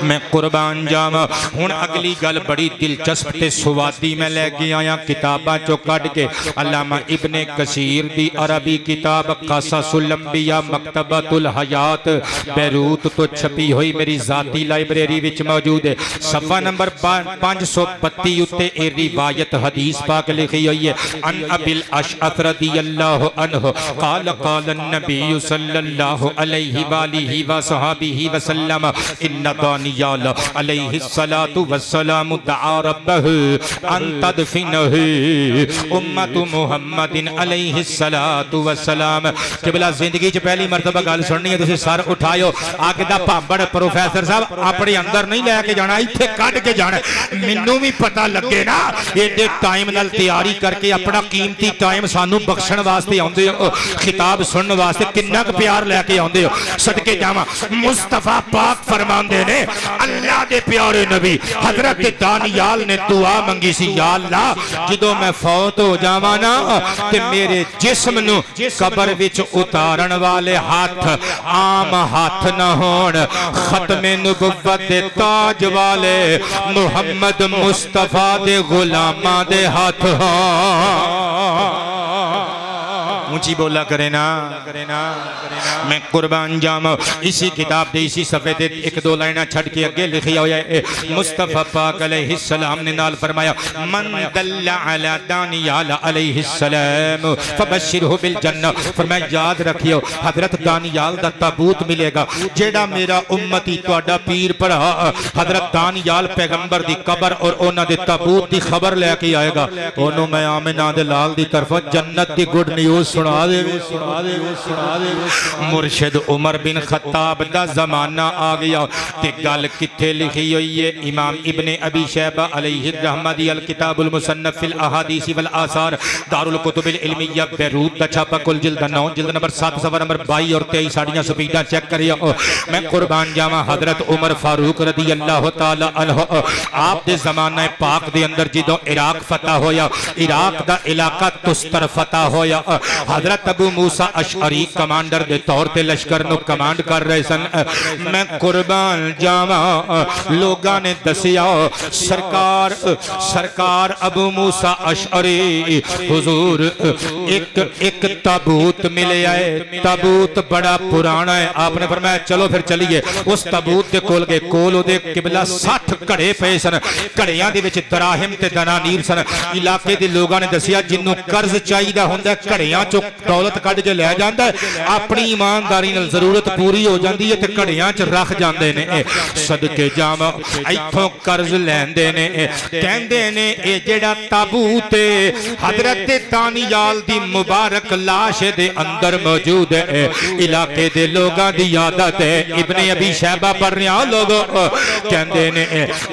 Speaker 1: मैं कुर्बान जावां। हुण अगली गल बड़ी दिलचस्प ते सुवादी मैं लैके आया किताबां चों कढ के अल्लामा इब्ने कसीर दी अरबी किताब क़ससुल अंबिया मकतबतुल हयात बैरूत तो छपी हुई मेरी जाती लाइब्रेरी विच मौजूद है। सफ़ा नंबर 532 उत्ते ए रिवायत हदीस पाक लिखी हुई है अन अबिल अशअथ रदियल्लाहु अन्हु क़ाल क़ाल नबी सल्लल्लाहु अलैहि वालिहि वसहबिहि वसल्लम इन्न दानियाल अलैहि सलातु वस्सलाम दआ रब्बहु अन तदफिनहु उम्मतु मुहम्मदिन अलैहि सलातु वस्सलाम। किबला जिंदगी च पहली मरतबा गल सुननी है तुसीं सर उठाओ अग दा भांबड़ प्रोफेसर साहब अपने अंदर नहीं लैके जाना इत्थे कढ के जाना मैनू भी पता लगे ना एडे टाइम नाल तैयारी करके अपना कीमती टाइम सानू बख्शण वास्ते आउंदे हो खिताब सुनने वास्ते किन्ना क प्यार लैके आउंदे हो सदके जावां। मुस्तफा पाक फरमांदे ने अल्लाह दे प्यारे नबी हजरत दानियाल ने दुआ मंगी सी या अल्लाह जदों मैं फौत हो जावां ना ते मेरे जिस्म नू कब्र विच उतारन वाले हाथ आम हाथ न होण खत्मे नबुव्वत दे ताज वाले मुहम्मद मुस्तफा दे गुलामां दे हाथ ऊंची बोला करे ना। मैं कुर्बान जावा इसी किताब दे इसी सफ़े ते एक दो लाइना छड़ के अगे लिखिया होया है। मुस्तफा पाक अलैहिस्सलाम ने नाल फरमाया मन दल्ला अला दानियाल अलैहिस्सलाम फबश्शिरहु बिल जन्नह। फरमाया याद रखियो हजरत दानियाल दा ताबूत मिलेगा जेड़ा मेरा उम्मती तुहाडा पीर भरा हजरत दानियाल पैगंबर दी कबर और उन्हां दे ताबूत दी खबर लेके आएगा। ओनू मैं आमिना दे लाल दी तरफों जन्नत दी गुड न्यूज़ सुना देवे। मुर्शिद उमर बिन खत्ताब दा जमाना आ गया ते गल किथे लिखी हुई है। इमाम इब्ने अबी शैबा अलैहि रहमा दी अल किताबुल मुसन्नफ फिल अहादीस वल आसार दारुल कुतुबिल इल्मिया बैरूत दा छापा कुल जिल्द 9 जिल्द नंबर 7 सफा नंबर 22 और 23 साड़ियां स्पीडां चेक करियो। मैं कुर्बान जावा हजरत उमर फारूक रदी अल्लाह तआला अन्हु आप दे जमाना पाक दे अंदर जिदों इराक फतह होया इराक दा इलाका तुस्तर फतह होया हजरत अबू मूसा अशअरी कमांडर दे तौर ते लश्कर नु कमांड कर रहे सन। मैं कुर्बान जावा लोगां ने दसिया सरकार सरकार अबू मूसा अशअरी हुजूर एक ताबूत मिले आए। ताबूत बड़ा पुराना है। आपने फरमाया चलो फिर चलिए। उस ताबूत के कोल गए। कोल उहदे किबला 60 घड़े पे सन। घड़ियां दे विच दराहिम ते दनानीर सन। इलाके दे लोगां ने दसिया जिन्नू कर्ज चाहिदा हुंदा घड़ियां चों दौलत कढ के लै जांदा अपनी ईमानदारी नाल जरूरत पूरी हो जाती है ते घड़ियां च रख जांदे ने। सदके जावा इत्थों कर्ज लैंदे ने कहंदे ने ए जेड़ा ताबूत है हजरत दानियाल दी मुबारक लाश दे अंदर मौजूद है। इलाके दे लोगां दी आदत है इब्ने अबी शैबा पढ़ रहा लोग कहंदे ने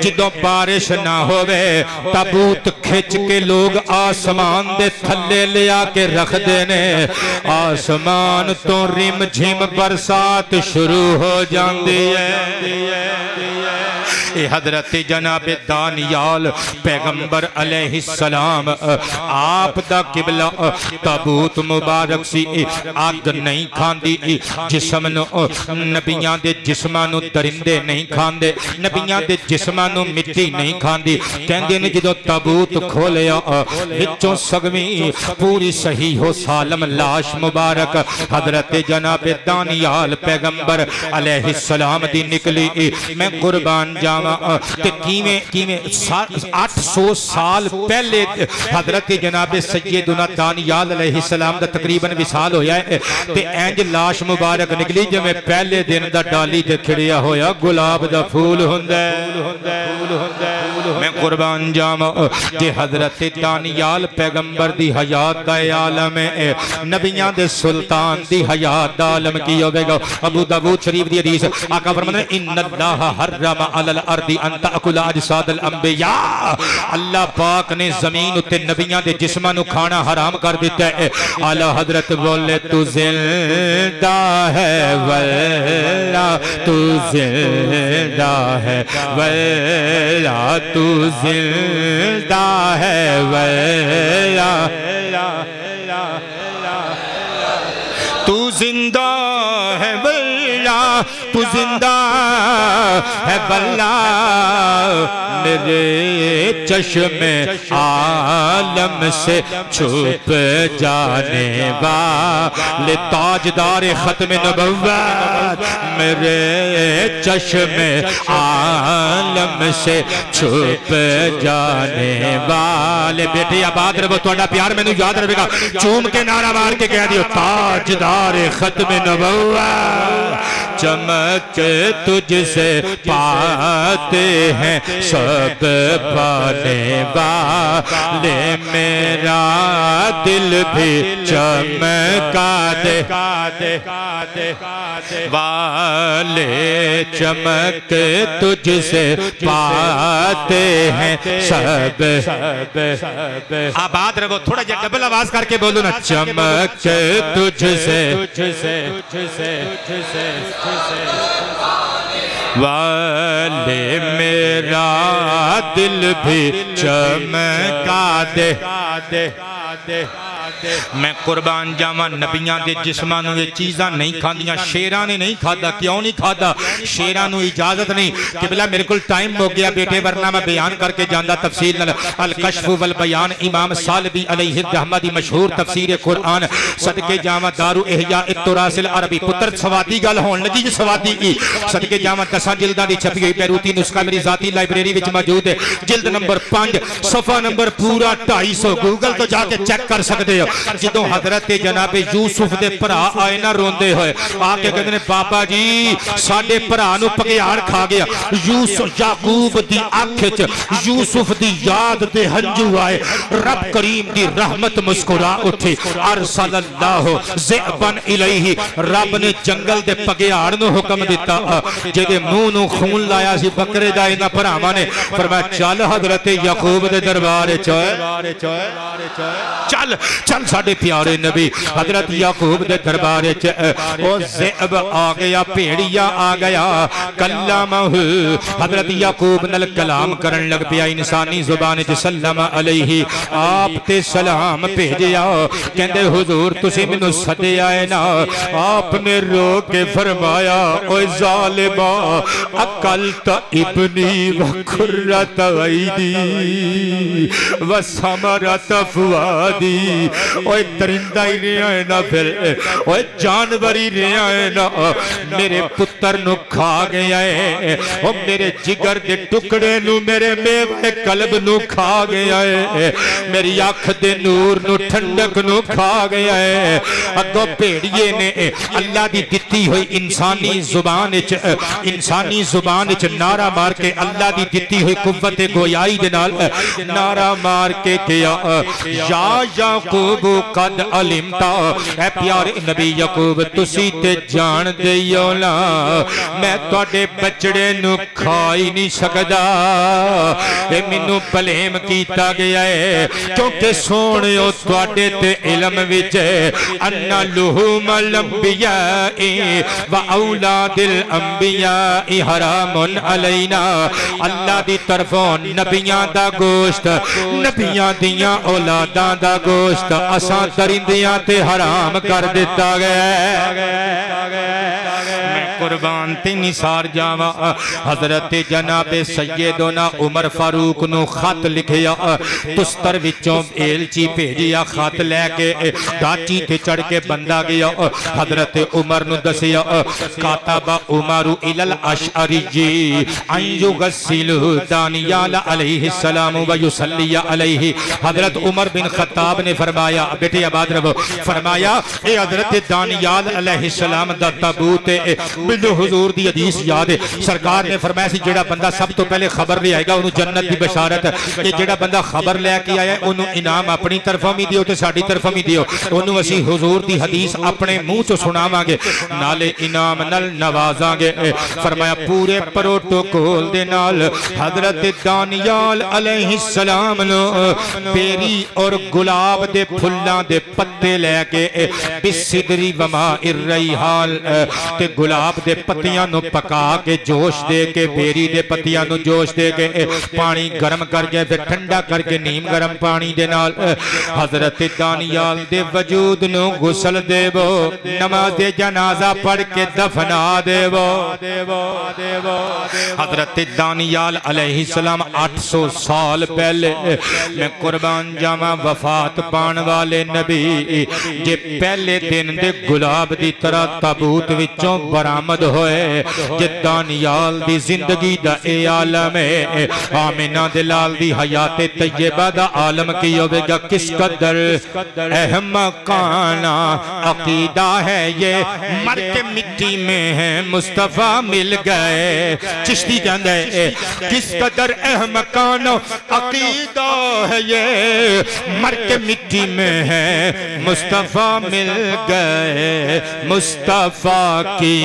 Speaker 1: जिदों बारिश ना होवे ताबूत खिंच के लोग आसमान दे थल्ले लिया के रखदे ने। आसमान तो रिम झिम बरसात शुरू हो जाती है। हजरत जनाब दानियाल पैगंबर अलैहिस्सलाम आप दा किबला ताबूत मुबारक सी अग नहीं खांदी जिस्म नु नबियां दे जिस्मां नु दरिंदे नहीं खांदे नबियां दे जिस्मां नु मिट्टी नहीं खांदी। कहंदे ने जदों ताबूत खोलिया विचों सगवी पूरी सही हो सालम लाश मुबारक हजरत जनाब दानियाल पैगंबर अलैहिस्सलाम दी निकली। मैं कुर्बान जावा ते कीवें कीवें 800 साल पहले हजरत जनाब सैयदुना दानियाल अलैहिस्सलाम दा तकरीबन विसाल होया है ते इंज लाश मुबारक निकली जिवें पहले दिन दा डाली ते खिड़िया होया गुलाब दा फूल हुंदा है। मैं कुर्बान जावा जे हजरत दानियाल पैगंबर दी हयात दा आलम है नबियां दे सुल्तान दी हयात दा आलम की होवेगा। अबू दाऊद शरीफ दी हदीस आका फरमाते हैं इन्नल्लाह हर्रम अलल अर्दी अन ताकुला अजसादल अंबिया। अल्लाह पाक ने जमीन उत्ते नबियां दे जिस्मां नु खाना हराम कर दिता है। आला हजरत बोले तू जिंदा है वल्ला तू जिंदा है वल्ला तू जिंदा है वल्ला तू जिंदा है वल्ला तू जिंदा है वल्ला मेरे चश्मे आलम से छुप जाने वाले ताजदार खत्म नबुव्वत मेरे चश्मे आलम से छुप जाने वाले। बेटे आबाद रहो थोड़ा प्यार मैनू याद रहेगा। चूम के नारा मार के कह दियो ताजदार खत्म नबुव्वत चमक तुझसे पाते हैं सब पाने वाले मेरा दिल भी चमका दे वाले चमक तुझसे पाते हैं सब। आबाद रहो थोड़ा जा डबल आवाज करके बोलो ना चमक तुझसे वाले मेरा दिल भी चमका दे मैं कुर्बान जावा नबियां दे जिस्मां नूं ये चीज़ां नहीं खादियां, शेरां ने नहीं खादा। क्यों नहीं खादा? शेरां नूं इजाजत नहीं कि बिला मेरे को टाइम हो गया बेटे, वरना मैं बयान करके जांदा तफसील नाल। अल कश्फ वल बयान इमाम सालबी अलैहि रहमत दी मशहूर तफसीर कुरान। सदके जावा दारू इहया तुरासिल अरबी पुत्र सवादी गल होण लगी जी, सवादी की सदके जावा 10 जिल्दां दी छपी हुई बैरूती नुस्खा मेरी जाती लाइब्रेरी विच मौजूद है। जिल्द नंबर 5 सफा नंबर पूरा 250, गूगल तो जाके चेक कर सकते हो। जो हजरत जनाबे यूसुफ दे भरा आए ना रोंदे हुए आके कहते ने बाबा जी साडे भरा नूं भगियाड़ खा गया। यूसुफ याकूब दी अख च यूसुफ दी याद ते हंजू आए। रब करीम दी रहमत मुस्कुरा उठी। अरसलल्लाहु ज़िबन इलैहि, रब ने जंगल दे भगियाड़ नूं हुक्म दिता जेदे मुंह नूं खून लाया सी बकरे दा। इन्हां भरावां ने फरमाया चल हजरत याकूब दे दरबार च चल चल साडे प्यारे नबी हजरत याकूब दे दरबार च ओ ज़िब आ गया, भेड़िया आ गया। कल्लमहु हजरत याकूब नाल कलाम करन लग पिया इंसानी जुबान च। सल्लम अलैहि, आप ते सलाम भेजिया। कहंदे हुजूर तुसीं मैनूं सद्दिया है ना। आपने रो के फरमाया ओए ज़ालिमा अकलत इब्नी व खुर्रत ऐनी व समरत फुआदी। ओए परिंदा ही रहा है ना, फिर ओए जानवर ही रहा है ना। मेरे पुत्र नु खा गया है। ओ मेरे जिगर दे टुकड़े नु, मेरे मेवे कल्ब नु खा गया है। मेरी अख दे नूर नु, ठंडक नु खा गया है। अगो भेड़िए ने अल्लाह दी दिती हुई इंसानी जुबान च नारा मार के अल्लाह दी दिती हुई कुव्वत गोयाई दे नाल नारा मार के किया या याकूब कद अलिमता। ऐ प्यारे नबी याकूब तुसी ते जान दियो ना मैं तुहाडे बछड़े नु खा ही नहीं सकदा। ए मैनू बलेम कीता गया है क्योंकि सोहणियो तुहाडे ते इल्म विच अन्ना लुहुमल अंबिया व औलादिल अंबिया हरामुन अलैना। अल्लाह दी तरफों नबियां दा गोश्त, नबियां दियां औलादां दा गोश्त असां दरिंदियां ते हराम कर दिता गया। मैं कुर्बान ते निसार जावा। हजरत जनाबे सैयदना उमर फारूक नु खत लिखिया, तुस्तर विचों एलची भेजिया। खत लैके दाची ते चढ़ के बंदा गया। हजरत उमर नु दसिया कातबा उमरु इलल अशअरी अन युगस्सिलु दानियाल अलैहि सलाम व युसल्ली अलैहि। हजरत उमर बिन खत्ताब ने फरमाया बेटे आबाद रहो, फरमाया ए हजरत दानियाल अलैहि सलाम दा ताबूत है। मैनू हुजूर दी हदीस याद है, सरकार ने फरमाया सी जेड़ा बंदा सब तो पहले खबर ले आएगा उन्होंने जन्नत की बशारत है। ये जेड़ा बंदा खबर लैके आया उन्होंने इनाम अपनी तरफों भी दियो ते साडी तरफों भी दियो। उन्होंने असीं हुजूर दी हदीस अपने मुंह चो सुनावांगे नाले इनाम नाल नवाजांगे। फरमाया पूरे प्रोटोकॉल दे नाल हजरत दानियाल अलैहि सलाम नु बेरी और गुलाब दे फुल्लां दे पत्ते लैके बिसिदरी वमा इर्रैहाल ते गुलाब दे पत्तियां नु पका के जोश दे के बेरी दे पत्तियां नु जोश दे के पानी गर्म करके फिर ठंडा करके नीम गर्म पानी दे नाल हजरत दानियाल दे वजूद नु गुसल देवो, नमाज जनाजा पढ़ के दफना देवो। हजरत दानियाल अलैहि सलाम 800 साल पहले मैं कुर्बान जावा वफात पाने वाले नबी जे पहले दिन दे गुलाब दी तरह ताबूत विचों बरामद होए। जे दानियाल दी जिंदगी दा ए आलम है, आमिना दे लाल दी हयात तैयबा दा आलम की होवेगा। किस कदर अहम काना अकीदा है ये, मर के मिट्टी में है मुस्तफा मिल गए। चिश्ती कहता है किस कदर अहम काना अकीदा है ये, मर के मिट्टी में है मुस्तफा मिल गए। मुस्तफा की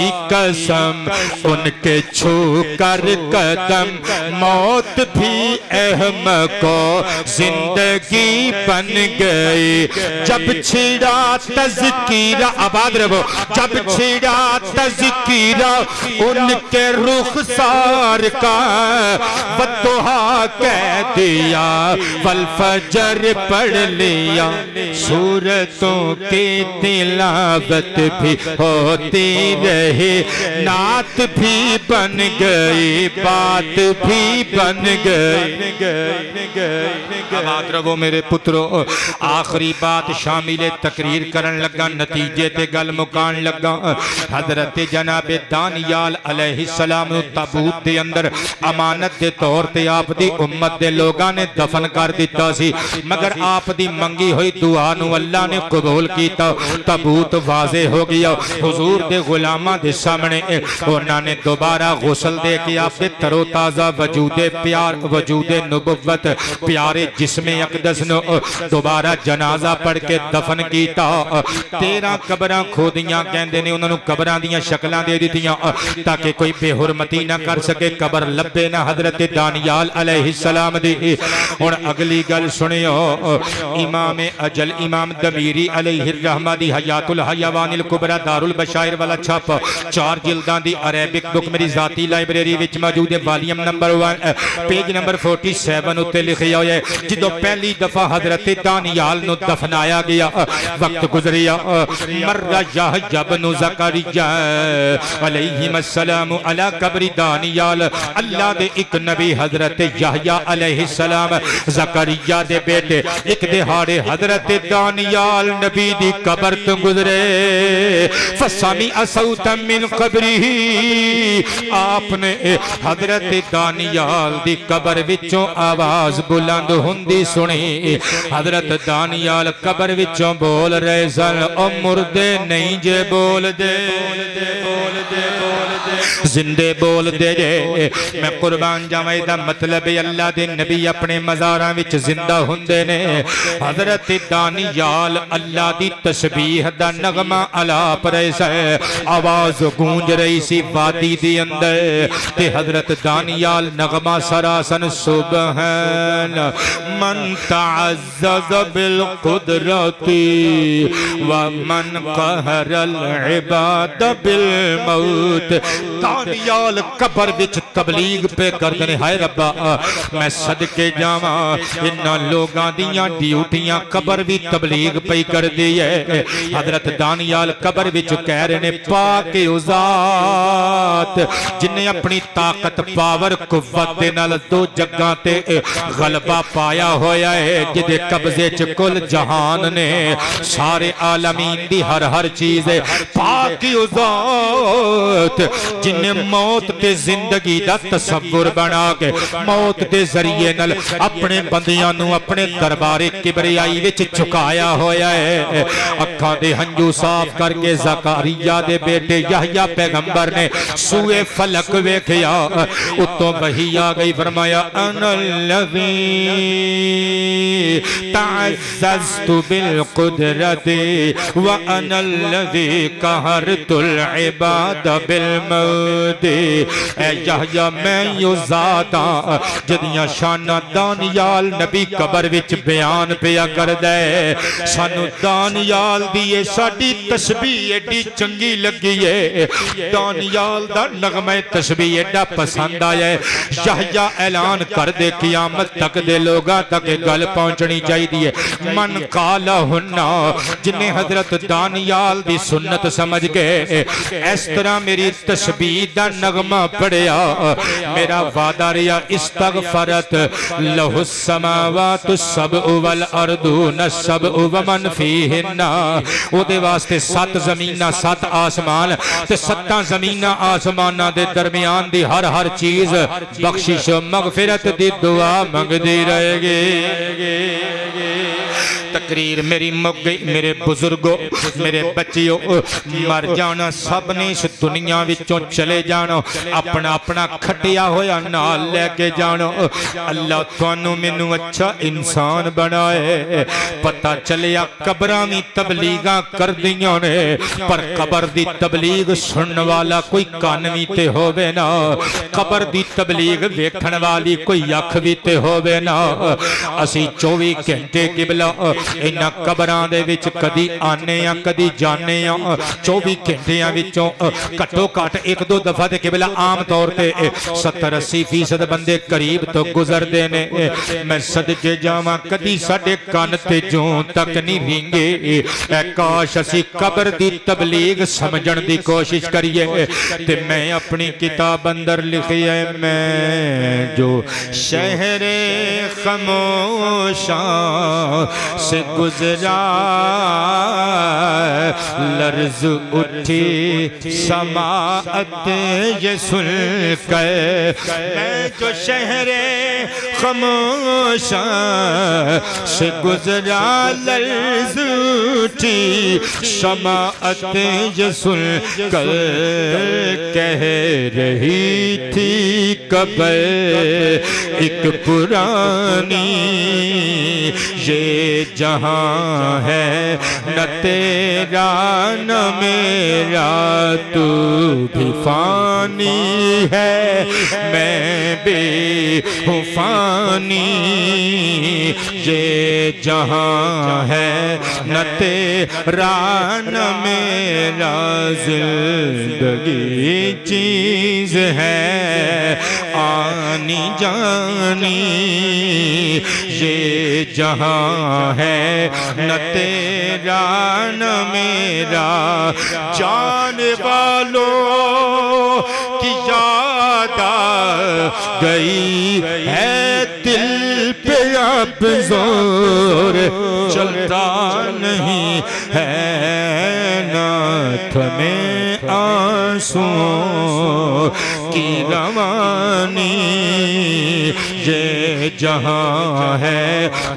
Speaker 1: कसम उनके छू कर कदम, मौत भी अहम को जिंदगी बन गई। जब छिड़ा तज़किरा, आबाद रहो, जब छिड़ा तज़किरा उनके रुखसार का, बददुआ कह दिया वल फजर पढ़ लिया। सूरतों की तिलावत भी होती रही, नात भी बन गई, बात भी बन गई। आबाद रहो मेरे पुत्रों, आखिरी बात शामिल तकरीर करन लगा, नतीजे ते गल मुकान लगा। हजरत जनाबे दानियाल अलैहिस्सलाम नूं ताबूत दे अंदर अमानत के तौर ते आप दी उम्मत दे लोगां ने दफन कर दिता सी, मगर आप दी मंगी हुई दुआ नूं अल्लाह ने कबूल कीता। ताबूत वाजे हो गया, हुजूर दे गुलामां दे सामने उन्हां ने दोबारा गुसल दे के आप दे तरोताजा वजूदे प्यार, वजूदे नबुव्वत प्यारे जिस्मे अकदस नूं दोबारा जनाजा पढ़ के दफन कीता। 13 कबरां खोदियां, कहंदे ने उन्हां नूं कबरां दीयां शक्लां दे दित्तियां ताकि कोई बेहुरमती ना कर सके, कबर लब्बे ना हजरत दानियाल अलैहिस्सलाम दी। हुण अगली गल सुनियो, इमाम अजल इमाम दमीरी अलैहिर्रहमा दी हयातुल हयावानिल कुबरा दारुल बशायर वाला छाप 4 जिल्दां दी अरेबिक बुक मेरी जाती लाइब्रेरी विच मौजूद है, वॉल्यूम नंबर 1 पेज नंबर 47 उत्ते लिखिया होया है। जदों पहली दफा हजरत दानियाल नूं दफनाया गया, वक्त गुजरिया, मर्रा यहया इब्न ज़करिया अलैहिस्सलाम अला कब्र दानियाल, अल्लाह दे एक नबी हजरत यहया अलैहिस्सलाम ज़करिया दे बेटे एक दिहाड़े हजरत दानियाल नबी दी कब्र तो गुजरे। फसामी असौतम मिन कब्रिही, आपने हजरत दानियाल दी कब्र विचों आवाज बुलंद हुंदी सुनी। हजरत दानियाल कब्र विचों बोल रहे सन, ओ मुर्दे नहीं जे बोल दे, जिंदे बोल दे जे, मैं कुर्बान जावां। दा मतलब अल्लाह दे नबी अपने मज़ारां विच जिंदा हुंदे ने। हजरत दानियाल अल्लाह दी तस्बीह दा नगमा अलाप रहे से, आवाज गूंज रही सी वादी दे अंदर, ते हजरत दानियाल नगमा सरासन सुबहान मन तअज़्ज़ज़ बिल कुदरती व मन कहरल इबाद बिल मौत। दानियाल कब्र विच तबलीग पे करदे ने, हाय रब्बा मैं सदके जावां, इन्हां लोगां दियां ड्यूटियां कब्र भी तबलीग पे कर दी है। हजरत दानियाल कब्र विच कह रहे ने, पाक उज़ात जिन्हें अपनी ताकत पावर कुव्वत दे नाल दो जगह ते गलबा पाया होया है, जिदे कब्जे च कुल जहान ने, सारे आलमीन दी हर हर चीज है। पाक उज़ात जिन्हें मौत ते जिंदगी दा तसव्वुर बना के मौत के जरिए नल अपने बंदियां नूं अपने दरबारे किबरियाई विच झुकाया होया है। अखां दे हंजू साफ करके ज़करिया दे बेटे यहया पैगंबर ने सूए फलक वेखिया, उत्तों वही आ गई, फरमाया अनल्लज़ी तअज़्ज़ज़तु बिल कुदरती व अनल्लज़ी कहरतुल इबाद बिल मौती। ऐ यहया मैं यो ज़ात हां जदियां शाना दानियाल नबी कब्र विच बयान पिया कर दे। सानू दानियाल दी साडी तस्बीह एडी चंगी लगी है, दानियाल दा नगमा तस्बीह एडा पसंद आया है। यहया ऐलान कर दे क़यामत तक दे लोगां तक गल पहुंचनी चाहिए। मन काला हुन्ना, जिन्हें हजरत दानियाल दी सुन्नत समझ के इस तरह मेरी तस्बीह दा नगमा पढ़िया, मेरा वादा रिया इस्तगफरत लहुस समावातु सबउ वल अर्दुन सबउ व मन फीहिन्ना। ओदे वास्ते 7 ज़मीनां 7 आसमान ते 7 ज़मीनां आसमानां दे दरमियान दी हर हर चीज बख्शिश मगफिरत दी दुआ मंगदी रहेगी। तकरीर मेरी मुक गई। मेरे बुजुर्गों, मेरे बच्चियों, मर जाना सब ने इस दुनिया विचों विचों चले जानो, अपना अपना खटिया होया नाल लेके जानो। अल्लाह तुहानू मैनू अच्छा इंसान बनाए। पता चलिया कबरां भी तबलीगां कर दियां ने, पर कबर दी तबलीग सुनने वाला कोई कान भी ते होवे ना, कबर दी तबलीग वेखण वाली कोई अख भी ते होवे ना। असी 24 घंटे किबला इन्हां कबरां दे विच कदी आने आ कदी जाने आ। 24 घंटियां विचों घट्टो घट 1-2 दफा ते किबला आम तौर ते 70-80% बंदे करीब तो गुजरते ने। मैं सदके जावां कदी साडे कान ते जूं तक नहीं रींगे। काश असी कबर दी तबलीग समझण दी कोशिश करिए। ते मैं अपनी किताब अंदर लिखिए, मैं जो शहरे खामोशां से गुजरा, लर्ज उठी समाअत ये सुन कर। मैं जो शहरे खामोशां से गुजरा, लर्ज उठी समाअत ये सुन कर। कह रही थी कबर एक पुरानी, ये जहां है न तेरा न मेरा, तू भी फानी है मैं भी हूँ फानी। ये जहां है न तेरा न मेरा, जिंदगी चीज है आनी जानी। ये जहां है न तेरा न मेरा, जाने वालों की याद आ गई है दिल पे अब जोर, चलता नहीं है नाथ में आंसुओं की रवानी। ये जहां है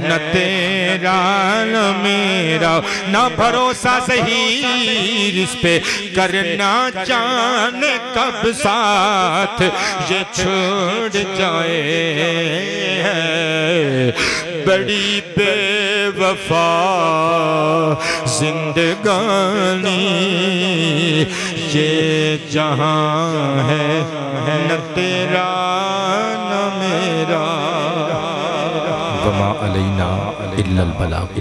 Speaker 1: न तेरा न मेरा, न भरोसा सही इस पे करना जाने कब साथ ये छोड़ जाए। बड़ी बेवफा जिंदगानी, ये जहां है न तेरा न मेरा। वमा अलैना इल्लल बलाग।